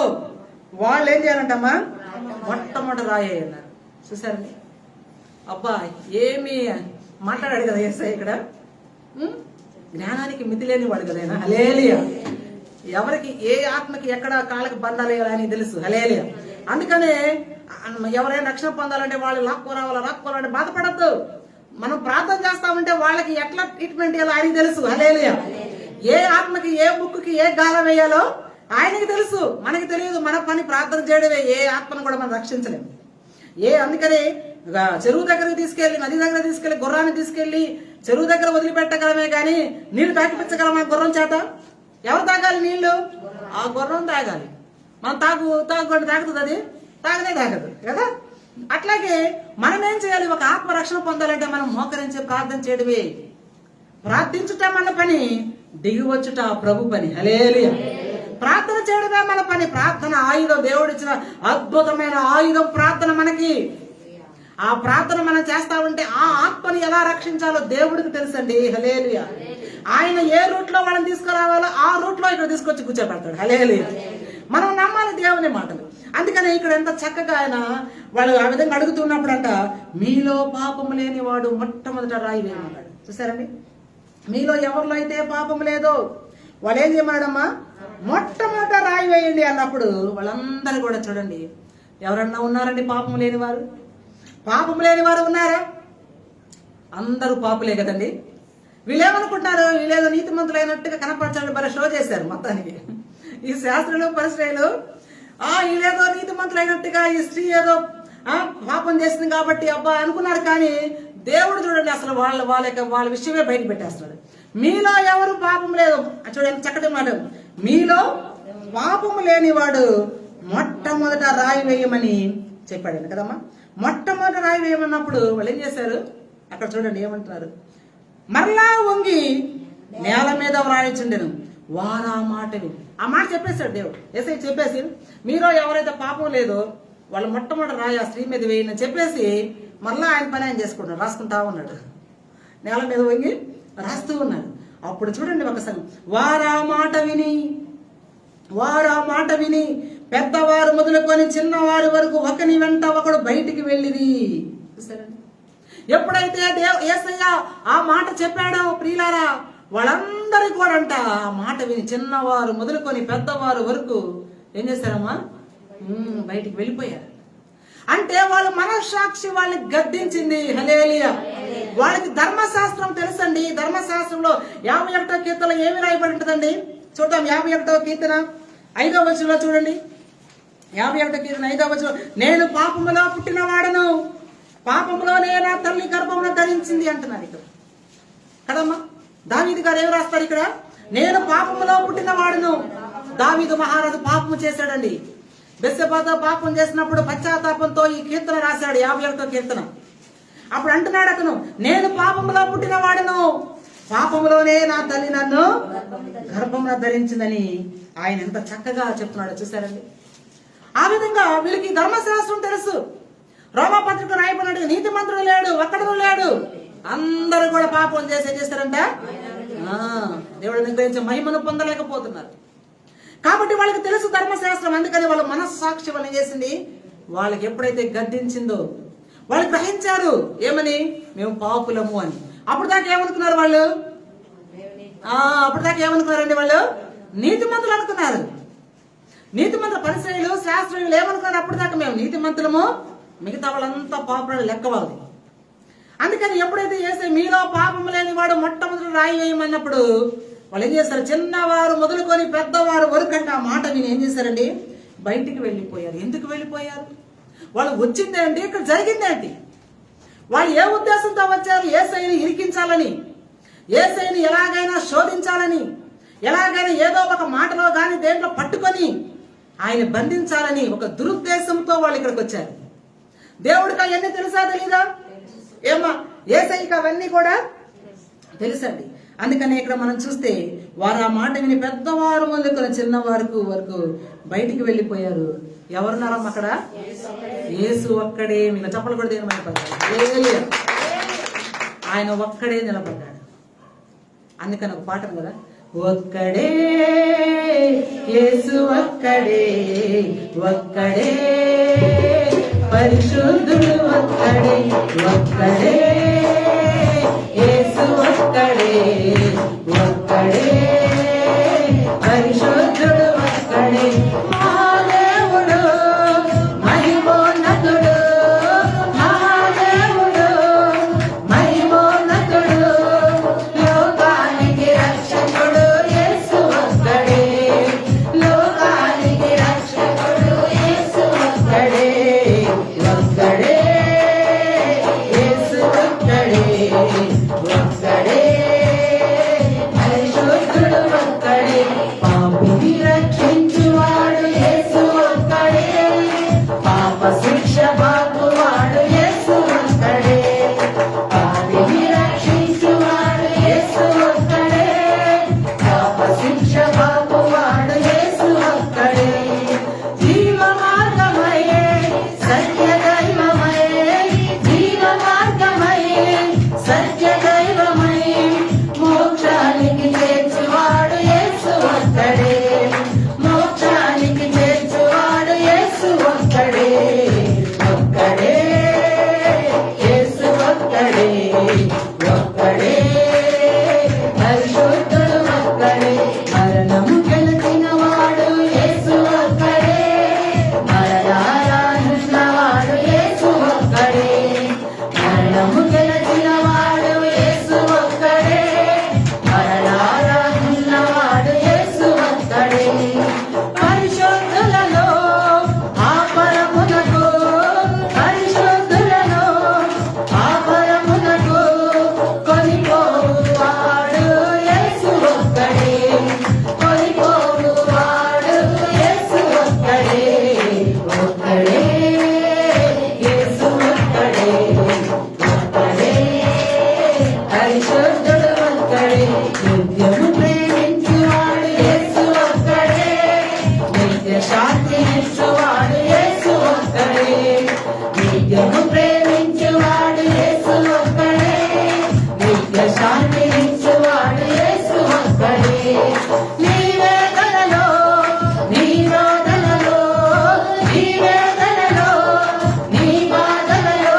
వాళ్ళు ఏం చేయాలంటమ్మా, మొట్టమొదట రాయి అన్నారు. చూసారండి, అబ్బా ఏమి మాట్లాడాడు కదా యేసయ్య ఇక్కడ. జ్ఞానానికి మితి లేని వాడు కదా ఆయన. హల్లెలూయా. ఎవరికి ఏ ఆత్మకి ఎక్కడ కాళ్ళకి బంధాలు వేయాలని తెలుసు. హల్లెలూయా. అందుకనే ఎవరైనా రక్షణ పొందాలంటే వాళ్ళు లాక్కోవాలంటే బాధపడద్దు. మనం ప్రార్థన చేస్తామంటే వాళ్ళకి ఎట్లా ట్రీట్మెంట్ చేయాలో ఆయనకి తెలుసు. హల్లెలూయా. ఏ ఆత్మకి ఏ బుక్కి ఏ గాలం వేయాలో ఆయనకి తెలుసు, మనకి తెలియదు. మన పని ప్రార్థన చేయడమే. ఏ ఆత్మను కూడా మనం రక్షించలేము. అందుకని చెరువు దగ్గరకు తీసుకెళ్లి, నది దగ్గర తీసుకెళ్లి, గుర్రాన్ని తీసుకెళ్లి చెరువు దగ్గర వదిలిపెట్టగలమే కానీ నీళ్లు తాకిపించగలమా గుర్రం చేత? ఎవరు తాగాలి నీళ్లు? ఆ గుర్రం తాగాలి. మనం తాగుతుంది, అది తాగదు కదా. అట్లాగే మనం ఏం చేయాలి, ఒక ఆత్మ రక్షణ పొందాలంటే మనం మోకరించి ప్రార్థన చేయడమే. ప్రార్థించుట మన పని, దిగి వచ్చుట ప్రభు పని. హల్లెలూయా. ప్రార్థన చేయడమే మన పని. ప్రార్థన ఆయుధం, దేవుడు ఇచ్చిన అద్భుతమైన ఆయుధం ప్రార్థన మనకి. ఆ ప్రార్థన మనం చేస్తా ఉంటే ఆ ఆత్మని ఎలా రక్షించాలో దేవుడికి తెలుసండి. హల్లెలూయా. ఆయన ఏ రూట్ లో వాళ్ళని తీసుకురావాలో ఆ రూట్ లో ఇక్కడ తీసుకొచ్చి కూర్చోబెడతాడు. హల్లెలూయా. మనం నమ్మాలి దేవుని మాటలు. అందుకనే ఇక్కడ ఎంత చక్కగా ఆయన వాళ్ళు ఆ విధంగా అడుగుతున్నప్పుడంట, మీలో పాపము లేని వాడు మొట్టమొదట రాయి వేయమన్నాడు. చూసారండి, మీలో ఎవరిలో అయితే పాపం లేదో వాళ్ళు ఏం చేయమన్నాడమ్మా, మొట్టమొదట రాయి వేయండి అన్నప్పుడు వాళ్ళందరూ కూడా చూడండి, ఎవరన్నా ఉన్నారండి పాపం లేని వారు? పాపం లేని వారు ఉన్నారా? అందరూ పాపులే కదండి. వీళ్ళేమనుకుంటారు, వీళ్ళేదో నీతిమంతులు అయినట్టుగా కనపరచాలని బాగా షో చేశారు మొత్తానికి. ఈ శాస్త్రులు పరిశ్రమలు వీళ్ళేదో నీతిమంతులు అయినట్టుగా, ఈ స్త్రీ ఏదో పాపం చేసింది కాబట్టి అబ్బా అనుకున్నారు. కానీ దేవుడు చూడండి అసలు వాళ్ళ విషయమే బయట పెట్టేస్తున్నాడు. మీలో ఎవరు పాపం లేదు, చూడండి చక్కటి మాట, మీలో పాపము లేనివాడు మొట్టమొదట రాయి వేయమని చెప్పాడు కదమ్మా. మొట్టమొదట రాయి వేయమన్నప్పుడు వాళ్ళు ఏం చేశారు, అక్కడ చూడండి ఏమంటున్నారు, మరలా వంగి నేల మీద వ్రాయిచుండెను వారు ఆ మాట విని. ఆ మాట చెప్పేశాడు దేవుడు. యేసయ్య చెప్పేసి, మీలో ఎవరైతే పాపం లేదో వాళ్ళు మొట్టమొదటి రాయి ఆ స్త్రీ మీద వేయని చెప్పేసి మరలా ఆయన పని ఆయన చేసుకుంటాడు, రాసుకుంటా ఉన్నాడు. నేల మీద వంగి రాస్తూ ఉన్నాడు. అప్పుడు చూడండి ఒకసారి, వారు ఆ మాట విని పెద్దవారు మొదలుకొని చిన్నవారి వరకు ఒకని వెంట ఒకడు బయటికి వెళ్ళిది. చూసారండి, ఎప్పుడైతే యేసయ్య ఆ మాట చెప్పాడో ప్రియులారా, వాళ్ళందరూ కూడా అంట ఆ మాట విని చిన్నవారు మొదలుకొని పెద్దవారు వరకు ఏం చేశారమ్మా, బయటికి వెళ్ళిపోయారు. అంటే వాళ్ళ మనస్సాక్షి వాళ్ళని గద్దించింది. హల్లెలూయా. వాళ్ళకి ధర్మశాస్త్రం తెలుసండి. ధర్మశాస్త్రంలో 51వ కీర్తనలో ఏమి రాయబడి ఉంటుందండి? చూద్దాం. 51వ కీర్తన 5వ వచనంలో చూడండి. 51వ కీర్తన 5వ వచనం, నేను పాపములో పుట్టిన వాడను, పాపములోనే నా తల్లి గర్భమును ధరించింది అంటున్నారు ఇక్కడ కదమ్మా. దావీదు గారు ఏం రాస్తారు ఇక్కడ? నేను పాపములో పుట్టిన వాడను. దావీదు మహారాజు పాపము చేశాడండి. బెత్షెబాతో పాపం చేసినప్పుడు పశ్చాత్తాపంతో ఈ కీర్తన రాశాడు, 51వ కీర్తన. అప్పుడు అంటున్నాడు అతను, నేను పాపములో పుట్టిన వాడను, పాపములోనే నా తల్లి నన్ను గర్భమున ధరించిందని ఆయన ఎంత చక్కగా చెప్తున్నాడో చూశారండి. ఆ విధంగా వీళ్ళకి ధర్మశాస్త్రం తెలుసు. రోమాపత్రిక రాయబడినట్టు నీతిమంతుడు లేడు, ఒక్కడు లేడు, అందరూ కూడా పాపం చేస్తారంట. దేవుడి దగ్గర మహిమను పొందలేకపోతున్నారు. కాబట్టి వాళ్ళకి తెలుసు ధర్మశాస్త్రం. అందుకని వాళ్ళ మనస్సాక్షి వాళ్ళని చేసింది. వాళ్ళకి ఎప్పుడైతే గద్దించిందో వాళ్ళు గ్రహించారు ఏమని, మేము పాపులము అని. అప్పుడు దాకా ఏమనుకున్నారు వాళ్ళు? వాళ్ళు నీతిమంతులు అనుకున్నారు. నీతిమంతుల పరిచయులు శాస్త్రులు ఏమనుకున్నారు అప్పుడు దాకా, మేము నీతిమంతులము, మిగతా వాళ్ళంతా పాపులు లెక్క వాళ్ళది. అందుకని ఎప్పుడైతే యేసయ్య మీలో పాపము లేని వాడు మొట్టమొదటి రాయి వేయమన్నప్పుడు వాళ్ళు ఏం చేస్తారు, చిన్నవారు మొదలుకొని పెద్దవారు వరకంటే ఆ మాట విని ఏం చేశారండి, బయటికి వెళ్ళిపోయారు. ఎందుకు వెళ్ళిపోయారు? వాళ్ళు వచ్చిందేంటి, ఇక్కడ జరిగిందేంటి? వాళ్ళు ఏ ఉద్దేశంతో వచ్చారు? యేసయ్యని ఇరికించాలని, యేసయ్యని ఎలాగైనా శోధించాలని, ఎలాగైనా ఏదో ఒక మాటలో కానీ దేంట్లో పట్టుకొని ఆయన బంధించాలని ఒక దురుద్దేశంతో వాళ్ళు ఇక్కడికి వచ్చారు. దేవుడికి అవన్నీ తెలుసా తెలీదా? ఏమా యేసయ్యకి అవన్నీ కూడా తెలుసండి. అందుకని ఇక్కడ మనం చూస్తే వారు ఆ మాట విని పెద్దవారు మొదలుకొని చిన్నవారు వరకు బయటికి వెళ్ళిపోయారు. ఎవరున్నారమ్మ అక్కడ? యేసు ఒక్కడే. మీకు చెప్పలు కూడా దేని ఆయన ఒక్కడే నిలబడ్డాడు. అందుకని ఒక పాట కదా, ఒక్కడే యేసు ఒక్కడే, ఒక్కడే పరిశుద్ధుడు ఒక్కడే, ఒక్కడే యేసు ఒక్కడే, ఒక్కడే పరిశుద్ధుడు ఒక్కడే. మహాదేవుడు మహిమోన్నతుడు, మహాదేవుడు మహిమోన్నతుడు, లోకానికి రక్షకుడు యేసు ఒక్కడే, లోకానికి రక్షకుడు యేసు ఒక్కడే, ఒక్కడే యేసు ఒక్కడే, ఒక్కడే పరిశుద్ధుడు ఒక్కడే. పాపిని రక్షించువాడు యేసు ఒక్కడే, పాప శిక్ష బాపువాడు యేసు ఒక్కడే, పాపిని రక్షించువాడు యేసు ఒక్కడే, పాప శిక్ష బాపువాడు యేసు ఒక్కడే. జీవ మార్గమయే సత్య దైవమయే, జీవ మార్గమయే సత్య దైవమయే, మోక్షానికి చేర్చువాడు యేసు ఒక్కడే, మోక్షానికి చేర్చువాడు యేసు ఒక్కడే, ఒక్కడే యేసు ఒక్కడే, ఒక్కడే పరిశుద్ధుడు ఒక్కడే. మరణము గెలిచిన వాడు యేసు ఒక్కడే, మరణారానున్నవాడు యేసు ఒక్కడే, మరణము గెలిచిన వాడు యేసు ఒక్కడే, మరణారానున్నవాడు యేసు ఒక్కడే. పరిశుద్ధులలో ఆ పరమునకు, పరిశుద్ధులలో ఆ పరమునకు కొనిపోవువాడు యేసు ఒక్కడే, కొనిపోవువాడు యేసు ఒక్కడే, ఒక్కడే యేసు ఒక్కడే, ఒక్కడే పరిశుద్ధుడు ఒక్కడే. నిత్యము ప్రేమించువాడు యేసు ఒక్కడే, నిత్య శాంతి ఇచ్చువాడు యేసు ఒక్కడే, నిత్యము ప్రేమించువాడు యేసు ఒక్కడే, నిత్య శాంతి ఇచ్చువాడు యేసు ఒక్కడే. నీ వేదనలో, నీ రోదనలో, నీ వేదనలో, నీ బాధలలో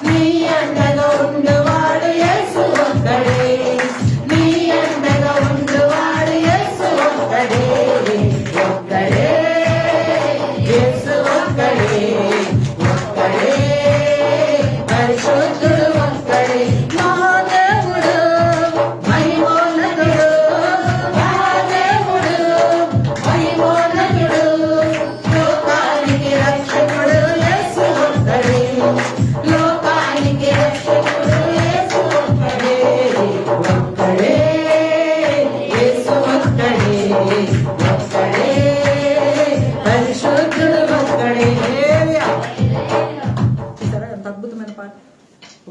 నీ అండగా ఉండువాడు యేసు ఒక్కడే, నీ అండగా ఉండువాడు యేసు ఒక్కడే, ఒక్కడే యేసు ఒక్కడే, ఒక్కడే పరిశుద్ధుడు ఒక్కడే. మహాదేవుడు మహిమోన్నతుడు, మహాదేవుడు మహిమోన్నతుడు, లోకానికి రక్షకుడు యేసు ఒక్కడే, లోకానికి రక్షకుడు యేసు ఒక్కడే, ఒక్కడే యేసు ఒక్కడే, ఒక్కడే పరిశుద్ధుడు ఒక్కడే. చూసారా ఎంత అద్భుతమైన పాట.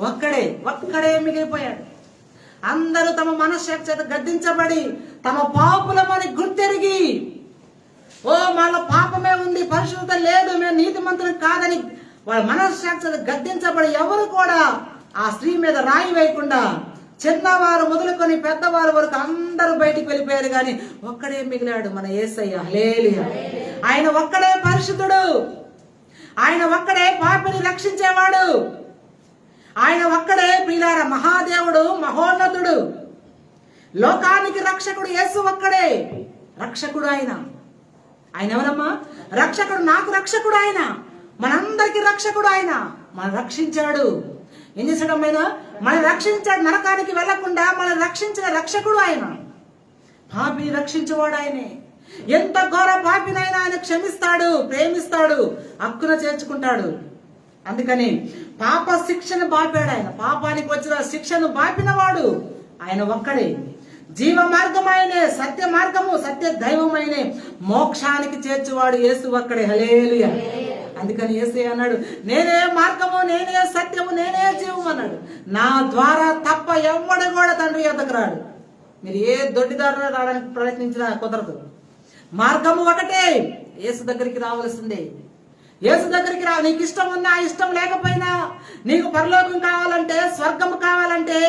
ఒక్కడే, ఒక్కడే మిగిలిపోయాడు. అందరూ తమ మనశ్శాఖ చేత గద్దించబడి తమ పాపులమని గుర్తెరిగి, ఓ మాలో పాపమే ఉంది, పరిశుద్ధత లేదు, మేము నీతిమంతులం కాదని వాళ్ళ మనశ్శాఖ చేత గద్దించబడి ఎవరు కూడా ఆ స్త్రీ మీద రాయి వేయకుండా చిన్నవారు మొదలుకొని పెద్దవారు వరకు అందరూ బయటికి వెళ్ళిపోయారు, కానీ ఒక్కడే మిగిలాడు మన యేసయ్య. హల్లెలూయా. ఆయన ఒక్కడే పరిశుద్ధుడు, ఆయన ఒక్కడే పాపిని రక్షించేవాడు, ఆయన ఒక్కడే ప్రియులారా మహాదేవుడు, మహోన్నతుడు, లోకానికి రక్షకుడు యేసు ఒక్కడే. రక్షకుడు ఆయన. ఆయన ఎవరమ్మా? రక్షకుడు. నాకు రక్షకుడు ఆయన, మనందరికి రక్షకుడు ఆయన. మనం రక్షించాడు. ఏం చేశాడు అమ్మాయినా? మనం రక్షించాడు. నరకానికి వెళ్లకుండా మనం రక్షించిన రక్షకుడు ఆయన. పాపిని రక్షించేవాడు ఆయనే. ఎంత ఘోర పాపినైనా ఆయన క్షమిస్తాడు, ప్రేమిస్తాడు, హక్కున చేర్చుకుంటాడు. అందుకని పాప శిక్షను బాపాడు ఆయన. పాపానికి వచ్చిన శిక్షను బాపినవాడు ఆయన ఒక్కడే. జీవ మార్గం ఆయనే, సత్య మార్గము, సత్య దైవం ఆయనే, మోక్షానికి చేర్చువాడు యేసు ఒక్కడే. హల్లెలూయా. అందుకని అందుకని యేసయ్య అన్నాడు, నేనే మార్గము, నేనే సత్యము, నేనే జీవము అన్నాడు. నా ద్వారా తప్ప ఎవ్వడు కూడా తండ్రి యొద్దకు రాడు. మీరు ఏ దొడ్డిదారులో రావడానికి ప్రయత్నించినా కుదరదు. మార్గము ఒకటే, యేసు దగ్గరికి రావాల్సిందే. యేసు దగ్గరికి రా. నీకు ఇష్టం ఉన్నా ఇష్టం లేకపోయినా, నీకు పరలోకం కావాలంటే, స్వర్గము కావాలంటే,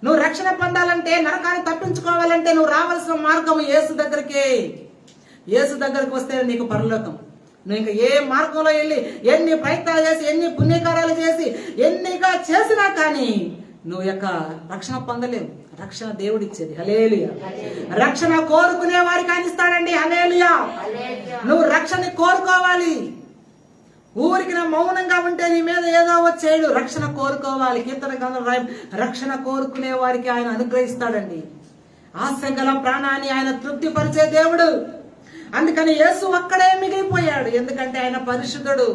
నువ్వు రక్షణ పొందాలంటే, నరకాన్ని తప్పించుకోవాలంటే నువ్వు రావాల్సిన మార్గం యేసు దగ్గరికి. యేసు దగ్గరికి వస్తే నీకు పరలోకం. నువ్వు ఇంకా ఏ మార్గంలో వెళ్ళి ఎన్ని ప్రయత్నాలు చేసి, ఎన్ని పుణ్యకార్యాలు చేసి, ఎన్నిగా చేసినా కానీ నువ్వు యొక్క రక్షణ పొందలేవు. రక్షణ దేవుడిచ్చేది. హల్లెలూయా. రక్షణ కోరుకునే వారికి ఆయన ఇస్తాడండి. హల్లెలూయా. నువ్వు రక్షణ కోరుకోవాలి. ఊరికి నా మౌనంగా ఉంటే నీ మీద ఏదో వచ్చేయడు. రక్షణ కోరుకోవాలి. కీర్తన గ్రంథం రక్షణ కోరుకునే వారికి ఆయన అనుగ్రహిస్తాడండి. ఆశగల ప్రాణాన్ని ఆయన తృప్తిపరిచే దేవుడు. అందుకని యేసు ఒక్కడే మిగిలిపోయాడు. ఎందుకంటే ఆయన పరిశుద్ధుడు.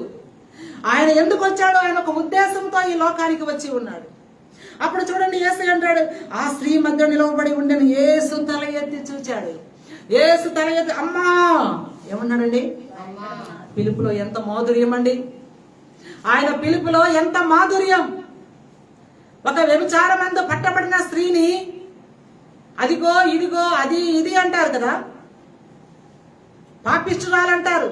ఆయన ఎందుకు వచ్చాడు? ఆయన ఒక ఉద్దేశంతో ఈ లోకానికి వచ్చి ఉన్నాడు. అప్పుడు చూడండి, యేసు అంటాడు, ఆ స్త్రీ మధ్య నిలవబడి ఉండని యేసు తల ఎత్తి చూచాడు. యేసు తల ఎత్తి అమ్మా ఏమన్నాడండి? పిలుపులో ఎంత మాధుర్యం అండి! ఆయన పిలుపులో ఎంత మాధుర్యం! ఒక వ్యభిచారమందు పట్టబడిన స్త్రీని అదిగో ఇదిగో అది ఇది అంటారు కదా, పాపిష్టురాలంటారు,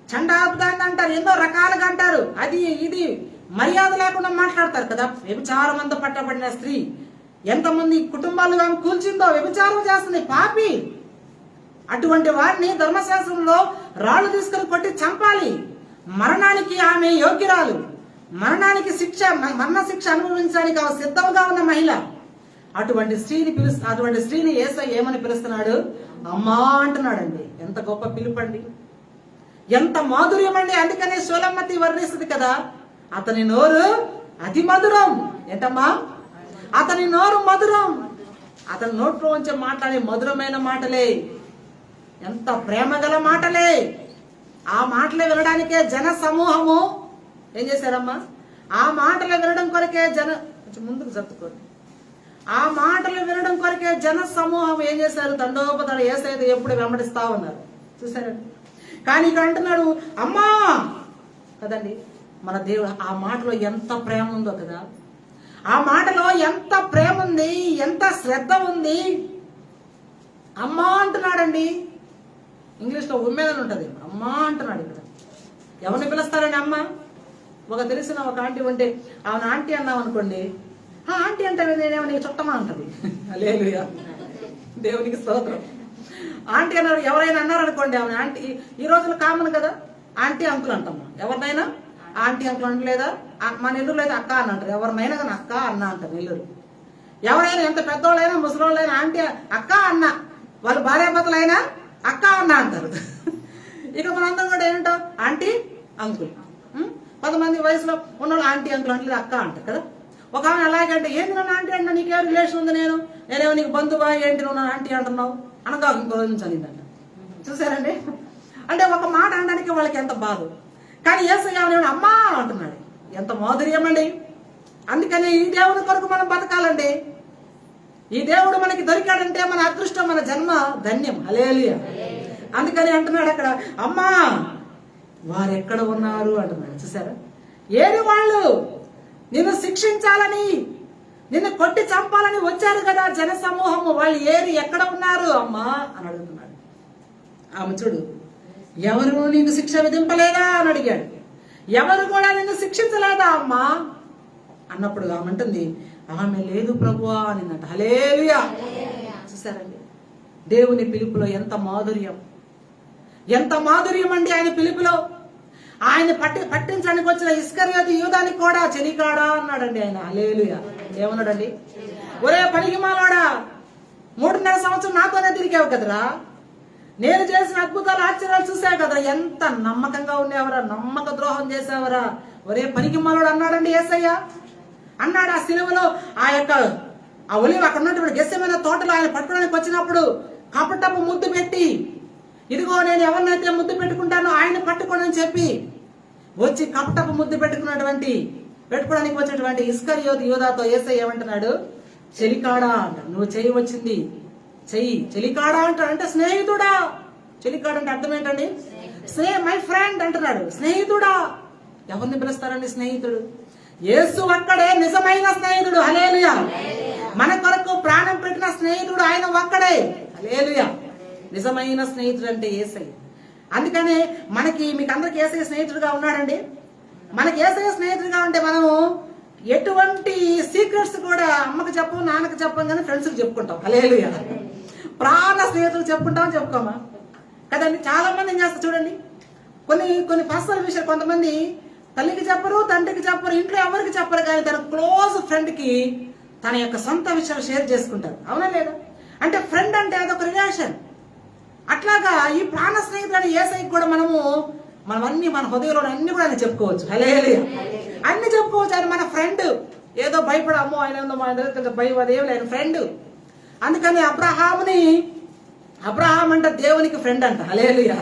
చండాపుదాన్ని అంటారు, ఎన్నో రకాలుగా అంటారు, అది ఇది మర్యాద లేకుండా మాట్లాడతారు కదా. వ్యభిచారమందు పట్టబడిన స్త్రీ ఎంతమంది కుటుంబాలుగా కూల్చిందో, వ్యభిచారం చేస్తుంది, పాపి. అటువంటి వారిని ధర్మశాస్త్రంలో రాళ్లు తీసుకుని కొట్టి చంపాలి. మరణానికి ఆమె యోగ్యురాలు. మరణానికి మరణ శిక్ష అనుభవించడానికి ఆమె సిద్ధంగా ఉన్న మహిళ. అటువంటి స్త్రీని యేసయ్య ఏమని పిలుస్తున్నాడు? అమ్మా అంటున్నాడండి. ఎంత గొప్ప పిలుపండి, ఎంత మాధుర్యం అండి. అందుకనే సోలమ్మతి వర్ణిస్తుంది కదా, అతని నోరు అతి మధురం. ఏంటమ్మా? అతని నోరు మధురం. అతని నోట్లో ఉంచి మాట్లాడే మధురమైన మాటలే, ఎంత ప్రేమ గల మాటలే. ఆ మాటలు వినడానికే జన సమూహము ఏం చేశారమ్మా? ఆ మాటలు వినడం కొరకే కొంచెం ముందుకు జరుపుకోండి. ఆ మాటలు వినడం కొరకే జన సమూహం ఏం చేశారు? తండోపతండ యేసయ్యను ఎప్పుడు వెంబడిస్తా ఉన్నారు. చూసారండి. కానీ ఇక్కడ అంటున్నాడు అమ్మా కదండి. మన దేవుడు ఆ మాటలో ఎంత ప్రేమ ఉందో కదా. ఆ మాటలో ఎంత ప్రేమ ఉంది, ఎంత శ్రద్ధ ఉంది. అమ్మా అంటున్నాడండి. ఇంగ్లీష్లో ఉమెన్ అని ఉంటుంది, అమ్మా అంటున్నాడు. ఇక్కడ ఎవరిని పిలుస్తారని అమ్మ? ఒక తెలిసిన ఒక ఆంటీ ఉంటే ఆమె ఆంటీ అన్నాం అనుకోండి, ఆంటీ అంటారు, నేనేమో నీకు చుట్టమా అంటది. హల్లెలూయా, దేవునికి స్తోత్రం. ఆంటీ అన్నారు, ఎవరైనా అన్నారు అనుకోండి ఆమె ఆంటీ. ఈ రోజులు కామన్ కదా, ఆంటీ అంకుల్ అంటాము. ఎవరినైనా ఆంటీ అంకుల్ అంటలేదా? మన నెల్లూరులో అయితే అక్క అని అంటారు. ఎవరినైనా కానీ అక్క అన్న అంటారు నెల్లూరు. ఎవరైనా ఎంత పెద్దవాళ్ళైనా ముసలివాళ్ళైనా ఆంటీ అక్క అన్న, వాళ్ళు భార్యాభర్తలైనా అక్క అన్న అంటారు. ఇక మనందరం కూడా ఏంటో ఆంటీ అంకుల్. 10 మంది వయసులో ఉన్నవాళ్ళు ఆంటీ అంకుల్ అంటే అక్క అంటారు కదా. ఒక ఆమె అలాగే అంటే, ఏంటి నన్ను ఆంటీ అంటే, నీకేం రిలేషన్ ఉంది? నేనేమో నీకు బంధువా ఏంటి నువ్వు నన్ను ఆంటీ అంటున్నావు అనగా ఇంకో రోజు నుంచి అనిందంట. చూసారండి, అంటే ఒక మాట అనడానికి వాళ్ళకి ఎంత బాధ. కానీ యేసయ్య అమ్మా అంటున్నాడు. ఎంత మాధుర్యం అండి. అందుకని ఈ దేవుని కొరకు మనం బతకాలండి. ఈ దేవుడు మనకి దొరికాడంటే మన అదృష్టం, మన జన్మ ధన్యం. హల్లెలూయా. అందుకని అంటున్నాడు అక్కడ, అమ్మా వారు ఎక్కడ ఉన్నారు అంటున్నాడు. చూసారా, ఏది వాళ్ళు నిన్ను శిక్షించాలని, నిన్ను కొట్టి చంపాలని వచ్చారు కదా జన సమూహము, వాళ్ళు ఏరి ఎక్కడ ఉన్నారు అమ్మా అని అడుగుతున్నాడు. ఆమె చూడు, ఎవరు నీకు శిక్ష విధింపలేదా అని అడిగాడు. ఎవరు కూడా నిన్ను శిక్షించలేదా అమ్మా అన్నప్పుడు ఆమె అంటుంది, ఆమె లేదు ప్రభువా అనిందంట. హల్లెలూయా. చూసారండి, దేవుని పిలుపులో ఎంత మాధుర్యం, ఎంత మాధుర్యం అండి. ఆయన పిలుపులో ఆయన పట్టించడానికి వచ్చిన ఇస్కరియోతు యూదానికి కూడా చెలికాడా అన్నాడండి ఆయన. హల్లెలూయా. ఏమన్నాడండి? ఒరే పనికిమాలోడా, 3.5 సంవత్సరం నాతోనే తిరిగావు కదరా, నేను చేసిన అద్భుతాలు ఆశ్చర్యాలు చూసావు కదా, ఎంత నమ్మకంగా ఉండేవరా, నమ్మక ద్రోహం చేసావరా, ఒరే పనికిమాలోడు అన్నాడండి యేసయ్య. అన్నాడు. ఆ సిలువలో ఆ ఒలివ అక్కడ ఉన్నటువంటి గెస్సెమైన తోటలో ఆయన పట్టుకోవడానికి వచ్చినప్పుడు కపటపు ముద్దు పెట్టి, ఇదిగో నేను ఎవరినైతే ముద్దు పెట్టుకుంటానో ఆయన పట్టుకోండి అని చెప్పి వచ్చి కపటపు ముద్దు పెట్టుకోవడానికి వచ్చినటువంటి ఇస్కరియోతు యూదాతో యేసయ్య ఏమంటున్నాడు? చెలికాడా అంట. నువ్వు చెయ్యి వచ్చింది చెయ్యి. చెలికాడా అంటాడు, అంటే స్నేహితుడా. చెలికాడు అంటే అర్థం ఏంటండి? మై ఫ్రెండ్ అంటున్నాడు. స్నేహితుడా, ఎవరిని పిలుస్తారండి స్నేహితుడు? యేసు ఒక్కడే నిజమైన స్నేహితుడు. హల్లెలూయా. మన కొరకు ప్రాణం పెట్టిన స్నేహితుడు ఆయన ఒక్కడే. హల్లెలూయా. నిజమైన స్నేహితుడు అంటే యేసయ్య. అందుకనే మీకు అందరికి యేసయ్య స్నేహితుడుగా ఉన్నాడండి. మనకి యేసయ్య స్నేహితుడుగా ఉంటే మనము ఎటువంటి సీక్రెట్స్ కూడా అమ్మకు చెప్పం, నాన్నకు చెప్పం, కానీ ఫ్రెండ్స్కి చెప్పుకుంటాం. హల్లెలూయా. ప్రాణ స్నేహితులు చెప్పుకోమా కదండి. చాలా మంది ఏం చేస్తారు చూడండి, కొన్ని పర్సనల్ విషయాలు కొంతమంది తల్లికి చెప్పరు, తండ్రికి చెప్పరు, ఇంట్లో ఎవరికి చెప్పరు, కానీ తన క్లోజ్ ఫ్రెండ్ కి తన యొక్క సొంత విషయాలు షేర్ చేసుకుంటారు. అవునా లేదా? అంటే ఫ్రెండ్ అంటే అదొక రిలేషన్. అట్లాగా ఈ ప్రాణ స్నేహితులని యేసయ్యకి కూడా మనం అన్ని మన హృదయంలో అన్ని కూడా ఆయన చెప్పుకోవచ్చు. హల్లెలూయా. అన్ని చెప్పుకోవచ్చు. ఆయన మన ఫ్రెండ్. ఏదో భయపడమ్మో ఆయన మా దగ్గర భయం అదేం లేదు, ఫ్రెండ్. అందుకని అబ్రహాం అంటే దేవునికి ఫ్రెండ్ అంట. హల్లెలూయా.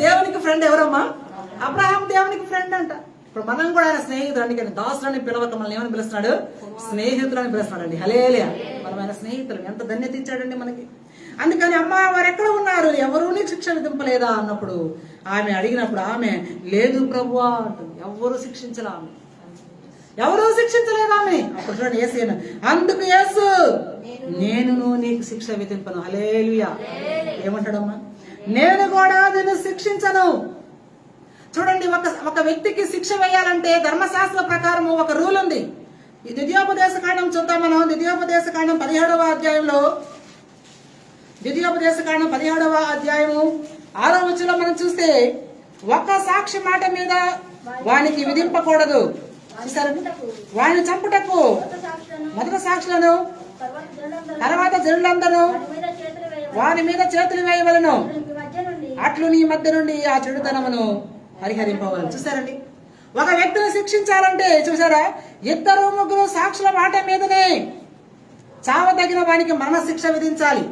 దేవునికి ఫ్రెండ్ ఎవరమ్మా? అబ్రహాం దేవునికి ఫ్రెండ్ అంట. ఇప్పుడు మనం కూడా ఆయన స్నేహితుడు. అందుకని దాసులని పిలవక మనల్ని ఏమని పిలుస్తున్నాడు? స్నేహితులని పిలుస్తున్నాడు అండి. హల్లెలూయా. మనం ఆయన స్నేహితులు. ఎంత ధన్యత ఇచ్చాడండి మనకి. అందుకని అమ్మ వారు ఎక్కడ ఉన్నారు, ఎవరూ నీకు శిక్ష విధింపలేదా అన్నప్పుడు ఆమె అడిగినప్పుడు ఆమె లేదు ప్రభువా అంటుంది. ఎవరు శిక్షించలే ఆమె, ఎవరూ శిక్షించలేదు ఆమె. అప్పుడు చూడండి యేసయ్య, అందుకు యేసు నేను నీకు శిక్ష విధింపను. హల్లెలూయా. ఏమంటాడమ్మా? నేను కూడా నిన్ను శిక్షించను. చూడండి, ఒక వ్యక్తికి శిక్ష వేయాలంటే ధర్మశాస్త్ర ప్రకారం ఒక రూల్ ఉంది. ఈ ద్వితీయోపదేశ కాండం చూద్దాం మనం. ద్వితీయోపదేశ కాండం 17వ అధ్యాయంలో 6వ వచనంలో మనం చూస్తే ఒక్క సాక్షి మాట మీద వానికి విధింపకూడదు. చూసారండి? వాడిని చంపుటకు మొదటి సాక్షులను తర్వాత జనులందరూ వారి మీద చేతులు వేయవలను, అట్లు నీ మధ్య నుండి ఆ చెడుతనమును పరిహరింపవలను. చూసారండి? ఒక వ్యక్తిని శిక్షించాలంటే చూసారా, 2-3 సాక్షుల మాట మీదనే చావదగిన వానికి మరణ శిక్ష విధించాలి.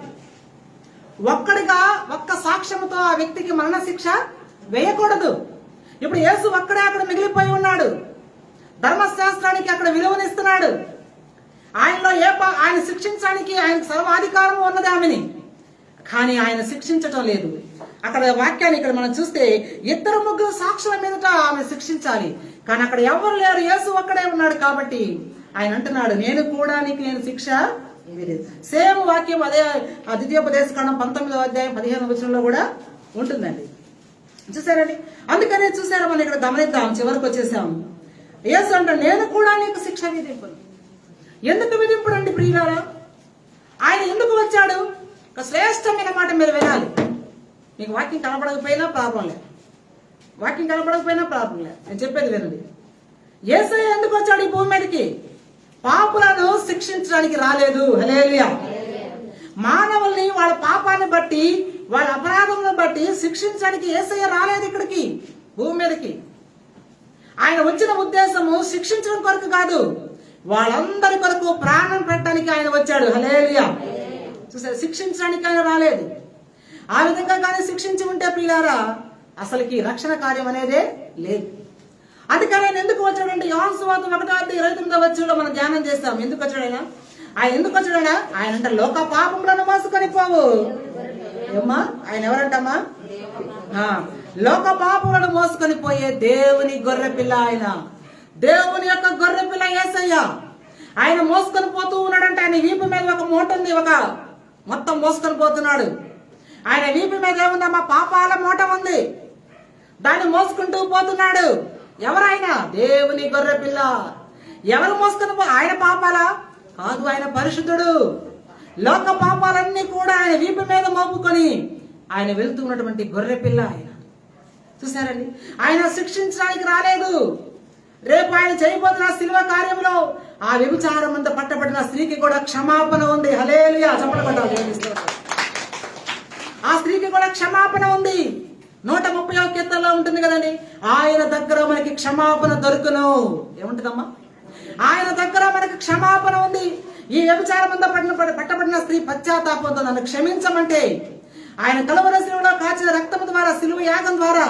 ఒక్క సాక్ష్యంతో ఆ వ్యక్తికి మరణ శిక్ష వేయకూడదు. ఇప్పుడు యేసు ఒక్కడే అక్కడ మిగిలిపోయి ఉన్నాడు. ధర్మశాస్త్రానికి అక్కడ విలువనిస్తున్నాడు. ఆయనలో ఆయన శిక్షించడానికి ఆయనకు సర్వాధికారం ఉన్నది ఆమెని, కానీ ఆయన శిక్షించటం లేదు. అక్కడ వాక్యాన్ని ఇక్కడ మనం చూస్తే 2-3 సాక్షుల మీదట ఆమె శిక్షించాలి, కానీ అక్కడ ఎవరు లేరు, యేసు ఒక్కడే ఉన్నాడు. కాబట్టి ఆయన అంటున్నాడు, నేను కూడా నేను శిక్ష. సేమ్ వాక్యం అదే ద్వితీయోపదేశ కాండం 19వ అధ్యాయం 15వ వచనంలో కూడా ఉంటుందండి. చూసారండి? అందుకనే చూసారా, మనం ఇక్కడ గమనిద్దాం. చివరికి వచ్చేసాం. యేసు అంటే నేను కూడా నీకు శిక్ష విధింపును. ఎందుకు విధింపుడు అండి ప్రియులారా? ఆయన ఎందుకు వచ్చాడు? ఒక శ్రేష్టమైన మాట మీరు వినాలి. మీకు వాక్యం కనపడకపోయినా ప్రాబ్లం లేదు, నేను చెప్పేది వినండి. యేసయ్య ఎందుకు వచ్చాడు ఈ భూమి మీదకి? పాపులను శిక్షించడానికి రాలేదు. హల్లెలూయా. మానవుల్ని వాళ్ళ పాపాన్ని బట్టి వాళ్ళ అపరాధములను బట్టి శిక్షించడానికి యేసయ్య రాలేదు ఇక్కడికి భూమి మీదకి. ఆయన వచ్చిన ఉద్దేశము శిక్షించడం కొరకు కాదు, వాళ్ళందరి కొరకు ప్రాణం పెట్టడానికి ఆయన వచ్చాడు. హల్లెలూయా. చూసారు? శిక్షించడానికి ఆయన రాలేదు. ఆ విధంగా కానీ శిక్షించి ఉంటే ప్రియులారా అసలుకి రక్షణ కార్యం అనేదే లేదు. అందుకని ఆయన ఎందుకు వచ్చాడంటే యోహాను సువార్త 1:29 వచనంలో మనం ధ్యానం చేస్తాం. ఎందుకు వచ్చాడైనా? ఆయన అంటే లోక పాపములను మోసుకొని పోవు. ఏమ్మా ఆయన ఎవరంటమ్మా? లోక పాపములను మోసుకొని పోయే దేవుని గొర్రె పిల్ల. ఆయన దేవుని యొక్క గొర్రె పిల్ల యేసయ్య. ఆయన మోసుకొని పోతూ ఉన్నాడంటే ఆయన వీపు మీద ఒక మూట ఉంది, ఒక మొత్తం మోసుకొని పోతున్నాడు. ఆయన వీపు మీద ఏముందమ్మా? పాపాల మూట ఉంది, దాన్ని మోసుకుంటూ పోతున్నాడు. ఎవరైనా దేవుని గొర్రె పిల్ల. ఎవరు మోసుకొని ఆయన పాపాలా? కాదు, ఆయన పరిశుద్ధుడు. లోక పాపాలన్నీ కూడా ఆయన వీపు మీద మోపుకొని ఆయన వెళ్తూ ఉన్నటువంటి గొర్రె పిల్ల ఆయన. చూసారండి? ఆయన శిక్షించడానికి రాలేదు. రేపు ఆయన చేయబోతున్న శిలువ కార్యంలో ఆ వ్యభిచారం అంతా పట్టబడిన స్త్రీకి కూడా క్షమాపణ ఉంది. హల్లెలూయా. చెప్పబడ్డారు. ఆ స్త్రీకి కూడా క్షమాపణ ఉంది. 130వ కీర్తనలో ఉంటుంది కదండి, ఆయన దగ్గర మనకి క్షమాపణ దొరుకును. ఏముంటుందమ్మా? ఆయన దగ్గర మనకి క్షమాపణ ఉంది. ఈ వ్యభిచారం అంతా పట్టబడిన స్త్రీ పశ్చాత్తాపంతో నన్ను క్షమించమంటే ఆయన కలువరి శిలువలో కాచిన రక్తం ద్వారా, శిలువ యాగం ద్వారా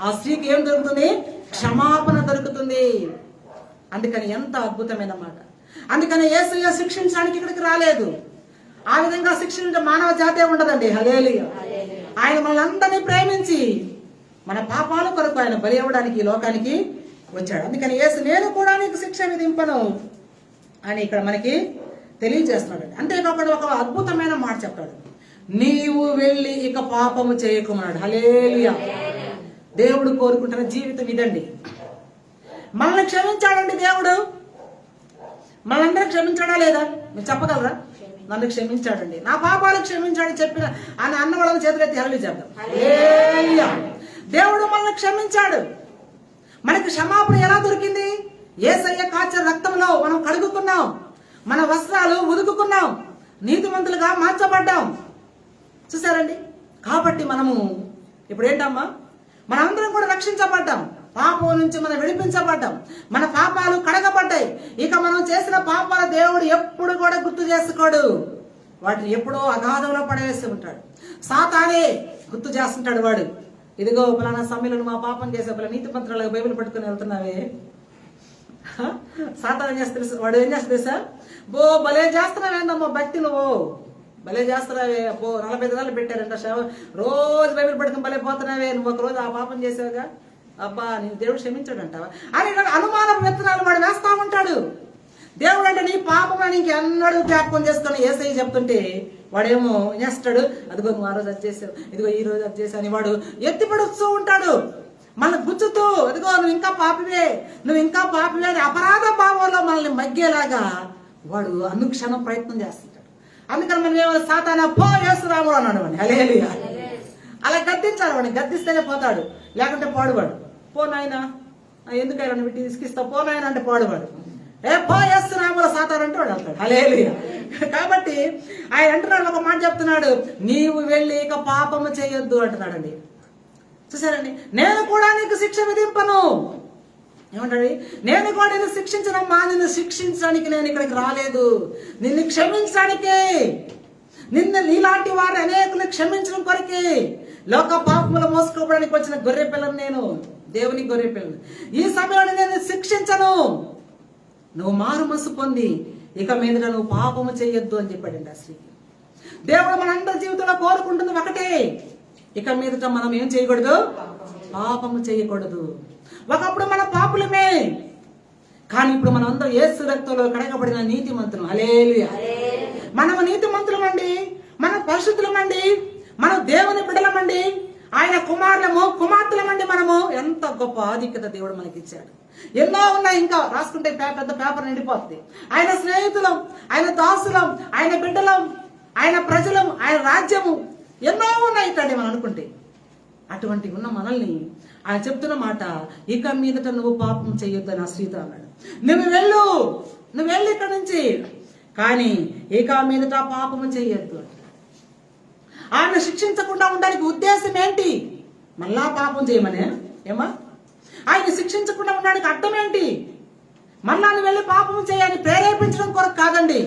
ఆ స్త్రీకి ఏం దొరుకుతుంది? క్షమాపణ దొరుకుతుంది. అందుకని ఎంత అద్భుతమైన మాట. అందుకని యేసయ్య శిక్షించడానికి ఇక్కడికి రాలేదు. ఆ విధంగా శిక్షించే మానవ జాతే ఉండదండి. హల్లెలూయా. ఆయన మనల్ని అందరినీ ప్రేమించి మన పాపాల కొరకు ఆయన బలి అవ్వడానికి ఈ లోకానికి వచ్చాడు. అందుకని యేసు నేను కూడా నీకు శిక్ష విధింపను అని ఇక్కడ మనకి తెలియజేస్తున్నాడు. అంతేకాకుండా ఒక అద్భుతమైన మాట చెప్తాడు, నీవు వెళ్ళి ఇక పాపము చేయకున్నాడు. హల్లెలూయా. దేవుడు కోరుకుంటున్న జీవితం ఇదండి. మనల్ని క్షమించాడండి దేవుడు. మనందరూ క్షమించాడా లేదా? మీరు చెప్పగలరా? నన్ను క్షమించాడండి, నా పాపాలు క్షమించాడని చెప్పిన ఆయన అన్న వాళ్ళ చేతులెత్తి హల్లెలూయా చెప్తాం. హల్లెలూయా. దేవుడు మనల్ని క్షమించాడు. మనకి క్షమాపణ ఎలా దొరికింది? యేసయ్య కాచిన రక్తంలో మనం కడుగుకున్నాం, మన వస్త్రాలు ఉదుకుకున్నాం, నీతిమంతులుగా మార్చబడ్డాం. చూసారండి? కాబట్టి మనము ఇప్పుడు ఏంటమ్మా, మనందరం కూడా రక్షించబడ్డాం, పాపం నుంచి మనం విడిపించబడ్డాం, మన పాపాలు కడగబడ్డాయి. ఇక మనం చేసిన పాపాల దేవుడు ఎప్పుడు కూడా గుర్తు చేసుకోడు, వాటిని ఎప్పుడో అగాధంలో పడవేసి ఉంటాడు. సాతానే గుర్తు చేస్తుంటాడు. వాడు ఇదిగో పలానా సమయంలో మా పాపం చేసే పలా నీతి మంత్రాలకు బైబిల్ పట్టుకుని వెళ్తున్నావే. సాతాన్ ఏం చేస్తా తెలుసా? వాడు ఏం చేస్తా తెలుసా? భలే చేస్తున్నావేందమ్మా భక్తి, నువ్వు భలే చేస్తున్నావే, 40 దినాలు పెట్టారంట రోజు బైబిల్ పట్టుకుని భలే పోతున్నావే, నువ్వు ఒక రోజు ఆ పాపం చేసావుగా, అబ్బా నేను దేవుడు క్షమించాడంటావా అని అనుమానం విత్తనాలు వాడు వేస్తా ఉంటాడు. దేవుడు అంటే నీ పాపం ఇంకెన్నడూ జ్ఞాపకం చేసుకుని యేసయ్య చెప్తుంటే వాడేమో చేస్తాడు, అదిగో నువ్వు ఆ రోజు అది చేసావు, ఇదిగో ఈ రోజు అది చేసావు అని వాడు ఎత్తిపడుస్తూ ఉంటాడు. మన గుచ్చుతూ అదిగో నువ్వు ఇంకా పాపివే, నువ్వు ఇంకా పాపివే అని అపరాధ భావంలో మనల్ని మగ్గేలాగా వాడు అనుక్షణం ప్రయత్నం చేస్తుంటాడు. అందుకని మనం ఏమో సాతానా పో యేసురాముడు అన్నాడు వాడిని. హల్లెలూయా. అలా గద్దించాలి వాడిని, గద్దిస్తేనే పోతాడు, లేకుంటే పాడువాడు. పో నాయన, ఎందుకైనా నువ్వు తీసుకిస్తావు, పో నాయన అంటే పాడువాడు. పో యేసునామములో సాతాను అంటే వాడు అంటాడు. హల్లెలూయా. కాబట్టి ఆయన అంటున్నాడు, ఒక మాట చెప్తున్నాడు, నీవు వెళ్ళి ఇక పాపము చేయొద్దు అంటున్నాడండి. చూసారండి? నేను కూడా నీకు శిక్ష విధింపను. ఏమంటాడు? నేను కూడా నిన్ను శిక్షించనమ్మా, నిన్ను శిక్షించడానికి నేను ఇక్కడికి రాలేదు, నిన్ను క్షమించడానికే, నిన్ను నీలాంటి వారు అనేకులు క్షమించడం కొరకే, లోక పాపములు మోసుకోవడానికి వచ్చిన గొర్రె పిల్లను నేను, దేవుని గొర్రె పిల్లను. ఈ సమయంలో నేను శిక్షించను, నువ్వు మారు మనసు పొంది ఇక మీదట నువ్వు పాపము చేయొద్దు అని చెప్పాడండి ఆ స్త్రీకి. దేవుడు మనందరి జీవితంలో కోరుకుంటుంది ఒకటే, ఇక మీదట మనం ఏం చేయకూడదు? పాపము చేయకూడదు. ఒకప్పుడు మన పాపులమే, కానీ ఇప్పుడు మనం అందరం యేసు రక్తంలో కడగబడిన నీతిమంతులు. హల్లెలూయా. మనము నీతిమంతులమండి, మనం పరిశుద్ధులమండి, మనం దేవుని బిడ్డలమండి, ఆయన కుమారులము కుమార్తెలమండి. మనము ఎంత గొప్ప ఆధిక్యత దేవుడు మనకి ఇచ్చాడు. ఎన్నో ఉన్నాయి, ఇంకా రాసుకుంటే పెద్ద పేపర్ నిండిపోతుంది. ఆయన స్నేహితులం, ఆయన దాసులం, ఆయన బిడ్డలం, ఆయన ప్రజలం, ఆయన రాజ్యము ఎన్నో ఉన్నాయి ఇట్లాంటి మనం అనుకుంటే. అటువంటి ఉన్న మనల్ని ఆయన చెప్తున్న మాట, ఇక మీదట నువ్వు పాపం చేయొద్దు నా స్త్రీతో అన్నాడు. నువ్వు వెళ్ళి ఇక్కడ నుంచి, కానీ ఇక మీదట పాపము చేయొద్దు. ఆయన శిక్షించకుండా ఉండడానికి ఉద్దేశం ఏంటి? మళ్ళా పాపం చేయమనే ఏమా? ఆయన శిక్షించకుండా ఉండడానికి అర్థం ఏంటి? మళ్ళా నువ్వు వెళ్ళి పాపం చేయని ప్రేరేపించడం కొరకు కాదండి.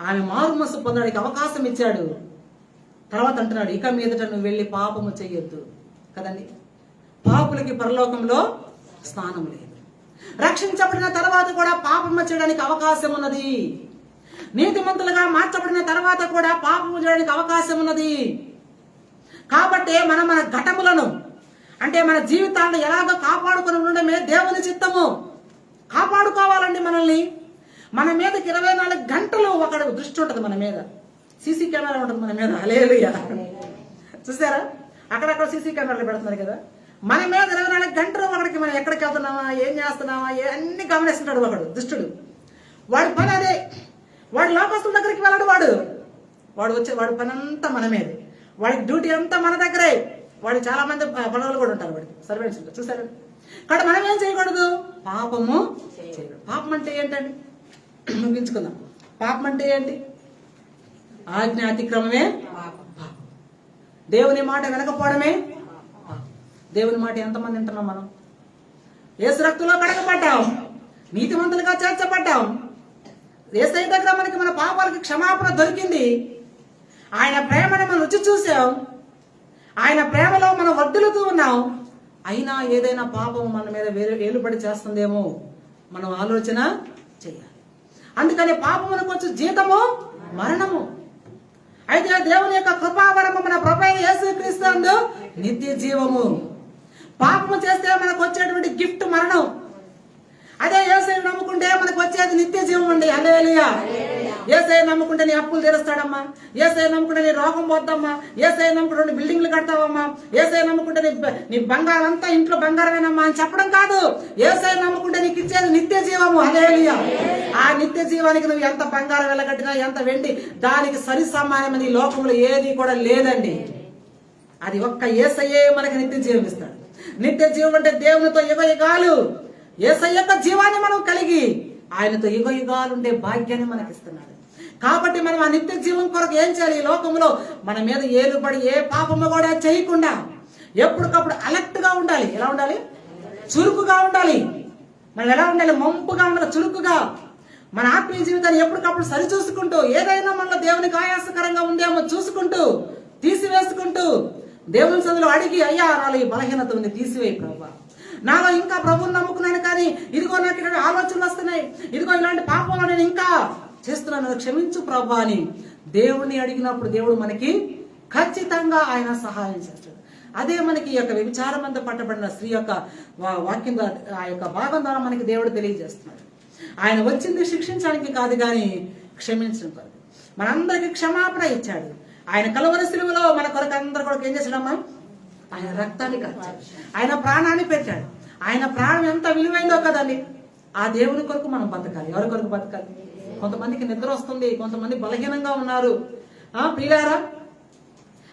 ఆమె మారు మనసు పొందడానికి అవకాశం ఇచ్చాడు. తర్వాత అంటున్నాడు, ఇక మీదట నువ్వు వెళ్ళి పాపము చెయ్యొద్దు కదండి. పాపులకి పరలోకంలో స్థానం లేదు. రక్షించబడిన తర్వాత కూడా పాపము చేయడానికి అవకాశం ఉన్నది. నీతిమంతులుగా మార్చబడిన తర్వాత కూడా పాపము చేయడానికి అవకాశం ఉన్నది. కాబట్టి మన ఘటములను, అంటే మన జీవితాలను ఎలాగో కాపాడుకుని ఉండడమే దేవుని చిత్తము. కాపాడుకోవాలండి మనల్ని. మన మీదకి 24 గంటలు ఒకడు దృష్టి ఉంటుంది, మన మీద సీసీ కెమెరా ఉంటుంది మన మీద. హల్లెలూయా. చూసారా? అక్కడక్కడ సీసీ కెమెరాలు పెడుతున్నారు కదా. మన మీద 24 గంటలు ఒకడికి మనం ఎక్కడికి వెళ్తున్నామా, ఏం చేస్తున్నామా, అన్ని గమనిస్తుంటాడు ఒకడు దుష్టుడు. వాడి పని అదే. వాడు లోకస్తుల దగ్గరికి వెళ్ళడు. వాడు పని అంతా మన మీద, వాడికి డ్యూటీ అంతా మన దగ్గరే. వాడు చాలా మంది పనులు కూడా ఉంటారు, వాడికి సర్వెంట్స్ ఉంటారు. చూసారు? కాబట్టి మనం ఏం చేయకూడదు? పాపము చేయకూడదు. పాపం అంటే ఏంటండి? ముగించుకుందాం. పాపం అంటే ఏంటి? ఆజ్ఞ అతిక్రమమే పాపం. దేవుని మాట వినకపోవడమే. దేవుని మాట ఎంతమంది వింటున్నాం మనం? యేసు రక్తంలో కడగబడ్డాం, నీతిమంతులుగా చేర్చబడ్డాం. యేసయ్య దగ్గర మనకి మన పాపాలకి క్షమాపణ దొరికింది. ఆయన ప్రేమను మనం రుచి చూసాం. ఆయన ప్రేమలో మనం వర్ధిల్లుతూ ఉన్నాం. అయినా ఏదైనా పాపం మన మీద ఏలుబడి చేస్తుందేమో మనం ఆలోచన చేయాలి. అందుకని పాపమునకు వచ్చే జీతము మరణము. అయితే దేవుని యొక్క కృపావరము మన ప్రభువైన యేసుక్రీస్తు నిత్య జీవము. పాపము చేస్తే మనకు వచ్చేటువంటి గిఫ్ట్ మరణం. అదే యేసయ్యను నమ్ముకుంటే మనకు వచ్చేది నిత్య జీవం అండి. హల్లెలూయా. యేసయ్యను నమ్ముకుంటే నీ అప్పులు తీరుస్తాడమ్మా. యేసయ్యను నమ్ముకుంటే నీ రోగం పోద్దమ్మా. యేసయ్యను నమ్ముకుంటే బిల్డింగ్లు కడతావమ్మా. యేసయ్యను నమ్ముకుంటే నీ బంగారం అంతా ఇంట్లో బంగారమేనమ్మా అని చెప్పడం కాదు. యేసయ్యను నమ్ముకుంటే నీకు ఇచ్చేది నిత్య జీవము. హల్లెలూయా. ఆ నిత్య జీవానికి నువ్వు ఎంత బంగారం వెళ్ళగట్టినా, ఎంత వెండి, దానికి సరి సమానమైన ఈ లోకంలో ఏది కూడా లేదండి. అది ఒక్క యేసయ్యే మనకి నిత్య జీవం ఇస్తాడు. నిత్య జీవం అంటే దేవునితో యుగయుగాలు యేసయ్య యొక్క జీవాన్ని మనం కలిగి ఆయనతో యుగయుగాలు ఉండే భాగ్యాన్ని మనకి ఇస్తున్నాడు. కాబట్టి మనం ఆ నిత్య జీవం కొరకు ఏం చేయాలి? ఈ లోకంలో మన మీద ఏలుబడి ఏ పాపము కూడా చేయకుండా ఎప్పటికప్పుడు అలర్ట్ గా ఉండాలి. ఎలా ఉండాలి? చురుకుగా ఉండాలి. మనం ఎలా ఉండాలి? మంపుగా ఉండాలి, చురుకుగా. మన ఆత్మీయ జీవితాన్ని ఎప్పటికప్పుడు సరి చూసుకుంటూ, ఏదైనా మనలో దేవునికి ఆయాసకరంగా ఉందేమో చూసుకుంటూ, తీసివేసుకుంటూ, దేవుని సన్నిధిలో అడిగి, అయ్యా నాలో ఈ బలహీనత ఉంది, తీసివేయి ప్రభువా. నాలో ఇంకా ప్రభువుని నమ్ముకున్నాను కానీ ఇదిగో నాకు ఇలాంటి ఆలోచనలు వస్తున్నాయి, ఇదిగో ఇలాంటి పాపంలో నేను ఇంకా చేస్తున్నాను, క్షమించు ప్రభువా అని దేవుణ్ణి అడిగినప్పుడు దేవుడు మనకి ఖచ్చితంగా ఆయన సహాయం చేస్తాడు. అదే మనకి ఈ యొక్క వ్యభిచారం అంతా పట్టబడిన స్త్రీ యొక్క వాక్యం, ఆ యొక్క భాగం ద్వారా మనకి దేవుడు తెలియజేస్తున్నాడు. ఆయన వచ్చింది శిక్షించడానికి కాదు కానీ క్షమించడం కొరకు. మనందరికి క్షమాపణ ఇచ్చాడు. ఆయన కలువరి శిలువలో మన కొరకు అందరి కొరకు ఏం చేశాడమ్మా? ఆయన రక్తాన్ని కార్చాడు, ఆయన ప్రాణాన్ని పెట్టాడు. ఆయన ప్రాణం ఎంత విలువైందో కదండి. ఆ దేవుని కొరకు మనం బతకాలి. ఎవరి కొరకు బతకాలి? కొంతమందికి నిద్ర వస్తుంది, కొంతమంది బలహీనంగా ఉన్నారు. ప్రియులారా,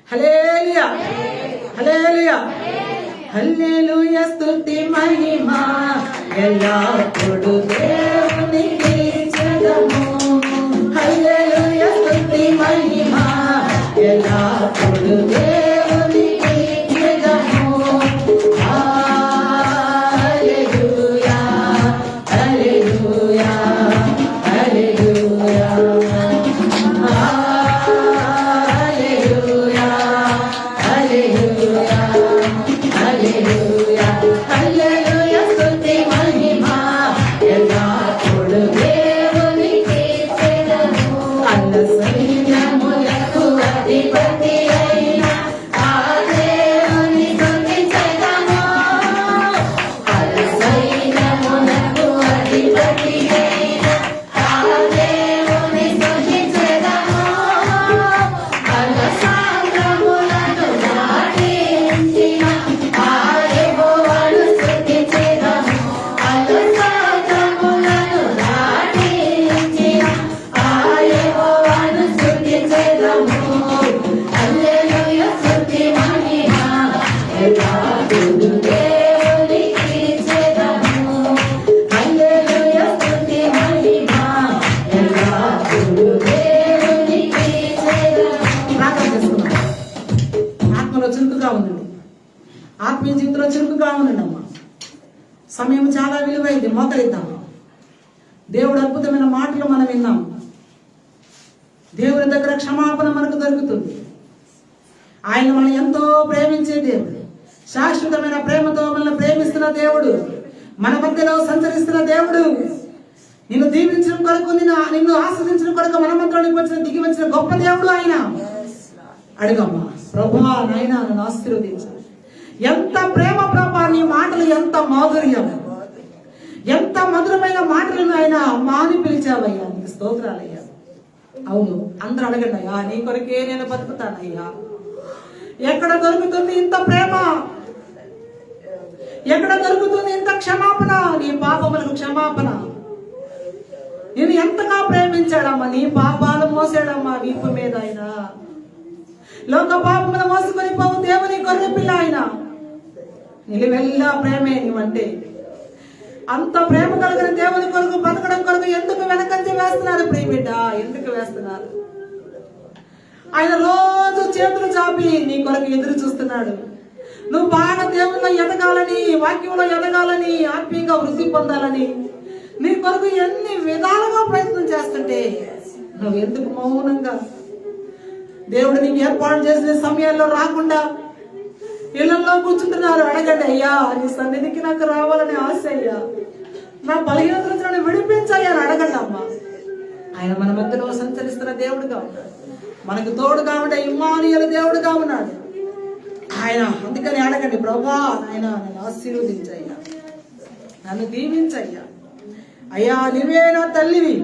హల్లెలూయా, హల్లెలూయా, హల్లెలూయా, స్తుతి మహిమ ఎల్లప్పుడూ దేవునికి చెందును. హల్లెలూయా, స్తుతి మహిమ ఎల్లప్పుడూ దేవునికి చెందును. హల్లెలూయా, హల్లెలూయా, హల్లెలూయా, హల్లెలూయా, హల్లెలూయా, హల్లెలూయా, హల్లెలూయా, స్తుతి మహిమ ఎల్లప్పుడూ దేవునికి చెందును. అన్న సైన్యములకు అధిపతి అయిన ఆ దేవుని స్తుతించెదము. అన్న సైన్యములకు అధిపతి అయిన ఆ దేవుని స్తుతించెదము. అన్న సాగరములను దాటించిన ఆ యెహోవాను స్తుతించెదము. అన్న సాగరములను దాటించిన ఆ యెహోవాను స్తుతించెదము. హల్లెలూయా, స్తుతి మహిమ ఎల్లప్పుడూ దేవునికి చెందును. హల్లెలూయా, స్తుతి మహిమ ఎల్లప్పుడూ దేవునికి చెందును. ప్రార్థన చేసుకుందాం. ఆత్మలో చురుకుగా ఉండండి, ఆత్మీయ జీవితంలో చురుకుగా ఉండండి అమ్మా. సమయం చాలా విలువైంది. మోకరిద్దాం. దేవుడు అద్భుతమైన మాటలు మనం విన్నాం. దేవుని దగ్గర క్షమాపణ మనకు దొరుకుతుంది. ఆయన మనం ఎంతో ప్రేమించే దేవుడు, శాశ్వతమైన ప్రేమతో మనల్ని ప్రేమిస్తున్న దేవుడు, మన మధ్యలో సంచరిస్తున్న దేవుడు, నిన్ను దీవించడం కొరకు, నిన్ను ఆస్వాదించడం కొరకు మన మధ్యలోకి వచ్చిన దిగి వచ్చిన గొప్ప దేవుడు ఆయన. అడుగమ్మా, ప్రభువా నాయనా నన్ను ఆశీర్వదించు. ఎంత ప్రేమ ప్రభా, నీ మాటలు ఎంత మాధుర్యం, ఎంత మధురమైన మాటలను ఆయన అమ్మా అని పిలిచావయ్యా. నీకు స్తోత్రాలయ్యా. అవును, అందరూ అడగండి అయ్యా, నీ కొరకే నేను బతుకుతానయ్యా. ఎక్కడ దొరుకుతుంది ఇంత ప్రేమ? ఎక్కడ దొరుకుతుంది ఇంత క్షమాపణ? నీ పాపములకు క్షమాపణ. నేను ఎంతగా ప్రేమించాడమ్మా, నీ పాపాలు మోసాడమ్మా వీపు మీద ఆయన. లోక పాపములు మోసుకొని పోవు దేవుని గొర్రె పిల్ల ఆయన. నిలువెల్లా ప్రేమే నీవంటే. అంత ప్రేమ కలిగిన దేవుని కొరకు బతకడం కొరకు ఎందుకు వెనకంజ వేస్తున్నారు ప్రియ బిడ్డ? ఎందుకు వేస్తున్నారు? ఆయన రోజు చేతులు చాపి నీ కొరకు ఎదురు చూస్తున్నాడు. నువ్వు బాగా దేవుల్లో ఎదగాలని, వాక్యంలో ఎదగాలని, ఆత్మీయంగా వృద్ధి పొందాలని నీ కొరకు ఎన్ని విధాలుగా ప్రయత్నం చేస్తుంటే నువ్వు ఎందుకు మౌనంగా? దేవుడు నీకు ఏర్పాటు చేసిన సమయాల్లో రాకుండా ఇళ్లలో కూర్చుంటున్నారు. అడగండి, అయ్యా నీ సన్నిధికి నాకు రావాలని ఆశ అయ్యా, నా బలహీనతలను విడిపించాలి అని అడగండి అమ్మా. ఆయన మన మధ్యలో సంచరిస్తున్న దేవుడుగా ఉన్నాడు. మనకు తోడుగా ఉండే ఇమ్మానుయేలు దేవుడుగా ఉన్నాడు ఆయన. అందుకని అడగండి, ప్రభా ఆయన నన్ను ఆశీర్వదించయ్యా, నన్ను దీవించయ్యా. అయ్యా నీవే నా తల్లివి,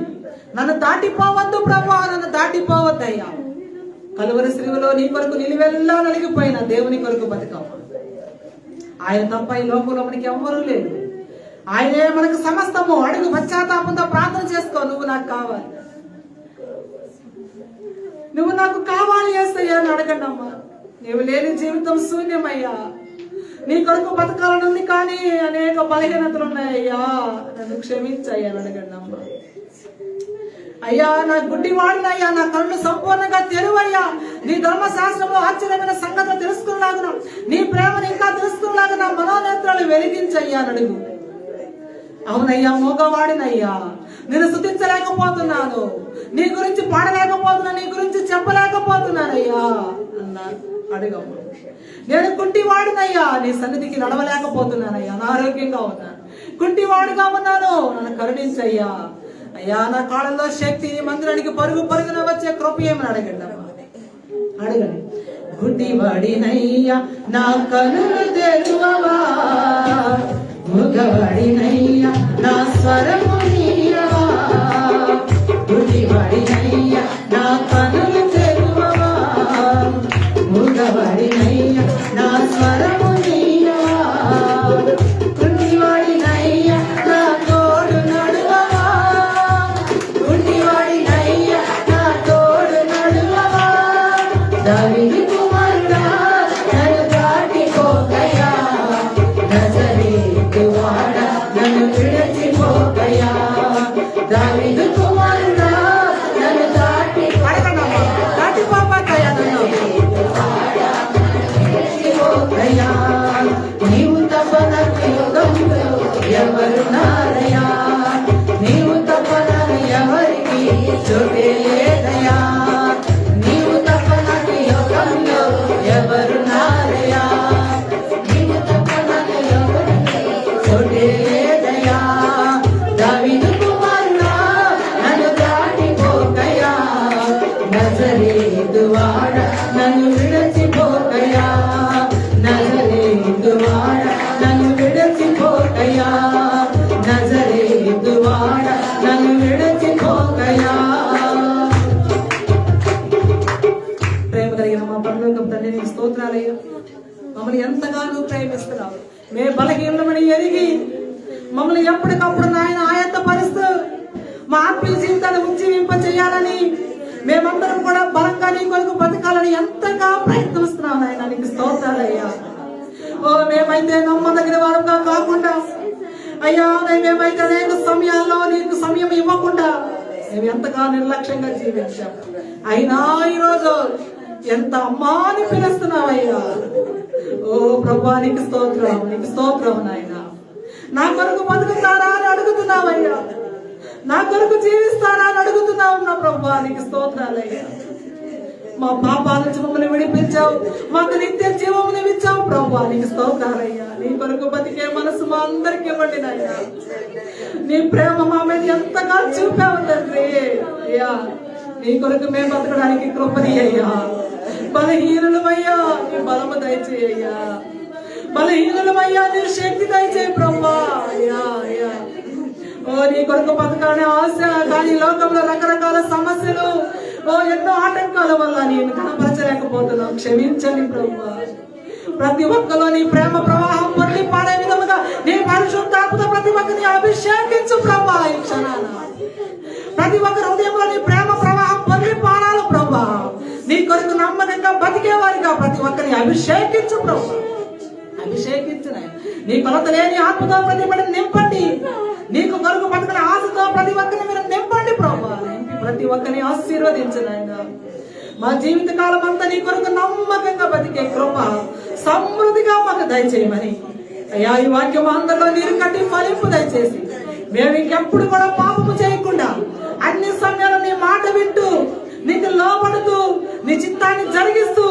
నన్ను దాటిపోవద్దు ప్రభా, నన్ను దాటిపోవద్దయ్యా. కలువరి శ్రీవులో నీ కొరకు నిలువెల్లా నలిగిపోయిన దేవుని కొరకు బతుకమ్మ. ఆయన తప్ప ఈ లోకంలో మనకి ఎవ్వరూ లేదు. ఆయనే మనకు సమస్తము. అడుగు, పశ్చాత్తాపంతో ప్రార్థన చేసుకో. నువ్వు నాకు కావాలి, నువ్వు నాకు కావాలి యేసయ్యా అని అడగండి అమ్మా. నువ్వు లేని జీవితం శూన్యమయ్యా. నీ కొరకు బతకాలనుంది కానీ అనేక బలహీనతలు ఉన్నాయ్యా, నన్ను క్షమించయ్యా అని అడగండి అమ్మా. అయ్యా నా గుడ్డివాడినయ్యా, నా కళ్ళు సంపూర్ణంగా తెరువయ్యా. నీ ధర్మశాస్త్రంలో ఆశ్చర్యమైన సంగతులు తెలుసుకున్నాగున, నీ ప్రేమను ఇంకా తెలుసుకున్నాగున మనోనేత్రాలు వెలిగించయ్యా అని అడుగు. అవునయ్యా, మోగవాడినయ్యా, నేను స్తుతించలేకపోతున్నాను, నీ గురించి పాడలేకపోతున్నా, నీ గురించి చెప్పలేకపోతున్నానయ్యా అన్నారు. అడుగమ్మ. నేను కుంటివాడినయ్యా, నీ సన్నిధికి నడవలేకపోతున్నానయ్యా, అనారోగ్యంగా ఉన్నాను, కుంటివాడుగా ఉన్నాను, నన్ను కరుణించయ్యా. అయ్యా నా కాళ్ళలో శక్తి, నీ మందిరానికి పరుగు పరుగున వచ్చే కృప ఏమని అడగండి అమ్మా. అడగండి. గుడ్డివాడినయ్యా నా కనులు తెరువవా, ముగవాడినయ్యా నా స్వరము నీయవా. గుడ్డివాడినయ్యా నా కనులు తెరువవా, ముగవాడినయ్యా నా స్వరము నీయవా. గుడ్డివాడినయ్యా నా తోడు నడువవా, గుడ్డివాడినయ్యా నా తోడు నడువవా. దావీదు కుమారుడా నన్ను దాటిపోకయ్యా, నజరేతు వాడా నన్ను విడిచిపోకయ్యా. దావీదు కుమారుడా నన్ను దాటిపోకయ్యా, నన్ను విడిచిపోకయ్యా. నీవు తప్ప నాకు యుగంలో ఎవరున్నారయ్యా, నీవు తప్ప నాకు ఎవరికి చోటే లేదయ్యా. నీవు తప్ప నాకు యుగంలో ఎవరున్నారయ్యా, నీవు తప్ప నాకు ఎవరికి చోటే లేదయ్యా. దావీదు కుమారుడా నన్ను దాటిపోకయ్యా, నజరేతు వాడా నన్ను విడిచిపోకయ్యా. నజరేతు వాడా నన్ను విడిచిపోకయ్యా, నజరేతు వాడా నన్ను విడిచిపోకయ్యా. ప్రేమ కలిగిన మా పరలోకపు తండ్రి, నీకు స్తోత్రాలయ్యా. మమ్మల్ని ఎంతగానో ప్రేమిస్తున్నావు. మే బలహీనమని ఎరిగి మమ్మల్ని ఎప్పటికప్పుడు నాయన ఆయత్తపరుస్తూ మా ఆత్మీయ జీవితాన్ని ఉజ్జీవింప చేయాలని, మేమందరం కూడా బలంగా నీ కొరకు బతకాలని ఎంతగా ప్రయత్నిస్తున్నాం నాయన. నీకు స్తోత్రాలయ్యా. ఓ మేమైతే నమ్మదగిన వారుగా కాకుండా అయ్యా, మేమైతే అనేక సమయాల్లో నీకు సమయం ఇవ్వకుండా మేము ఎంతగా నిర్లక్ష్యంగా జీవించాం. అయినా ఈరోజు ఎంత అమ్మా అని పిలుస్తున్నావయ్యా. ఓ ప్రభా నీకు స్తోత్రం, నీకు స్తోత్రం నాయన. నా కొరకు బతుకుతారా అని అడుగుతున్నావయ్యా, నా కొరకు జీవిస్తారా అని అడుగుతున్నావు నా ప్రభా. నీకు స్తోత్రాలయ్యా. మా పాపాల నుంచి మమ్మల్ని విడిపించావు, మాకు నిత్య జీవముని ఇచ్చావు ప్రభా. నీకు స్తోత్రాలయ్యా. నీ కొరకు బతికే మనసు మా అందరికి ఇవ్వండి నాయనా. నీ ప్రేమ మా మీద ఎంతగా చూపావు తండ్రి. అయ్యా నీ కొరకు మేము బతకడానికి కృపని అయ్యా. బలహీనులమయ్యా నీ బలము దయచేయ్యా, బలహీనులమయ్యా నీ శక్తి దయచేయి ప్రభా. అయ్యా అయ్యా ఓ నీ కొరకు బతకాలని ఆశ, కానీ లోకంలో రకరకాల సమస్యలు, ఓ ఎన్నో ఆటంకాల వల్ల నేను కనపరచలేకపోతున్నావు. క్షమించండి ప్రభా. ప్రతి ఒక్కలో నీ ప్రేమ ప్రవాహం పొంది పాడే విధముగా నీ పరిశుద్ధాత్మతో ప్రతి ఒక్కరిని అభిషేకించు ప్రభా. ఈ క్షణాన ప్రతి ఒక్క హృదయంలో నీ ప్రేమ ప్రవాహం పొంది పాడాలి ప్రభా. నీ కొరకు నమ్మకంగా బతికేవారిగా ప్రతి ఒక్కరిని అభిషేకించు ప్రభా. అభిషేకించిన నీ కొలత లేని ఆత్మతో ప్రతి ఒక్కరిని నింపండి. నీకు కొరకు బతుకునే ఆశతో ప్రతి ఒక్కరిని మీరు నింపండి ప్రభా. ప్రతి ఒక్కరిని ఆశీర్వదించు నాయన. మా జీవిత కాలం అంతా నీ కొరకు నమ్మకంగా బతికే కృప సమృద్ధిగా మాకు దయచేయమని అయ్యా ఈ వాక్యం అందరిలో నీరు కట్టి ఫలింపు దయచేసి మేము ఇంకెప్పుడు కూడా పాపము చేయకుండా అన్ని సమయాల్లో నీ మాట వింటూ నీకు లోబడుతూ నీ చిత్తాన్ని జరిగిస్తూ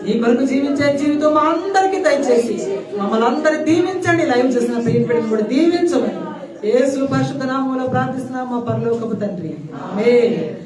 నీ కొరకు జీవించే జీవితం మా అందరికి దయచేసి మమ్మల్ని అందరి దీవించండి. లైవ్ చేసిన ప్రేమ కూడా దీవించమని యేసు పరిశుద్ధ నామములో ప్రార్థిస్తున్నాము మా పరలోకపు తండ్రి. ఆమేన్.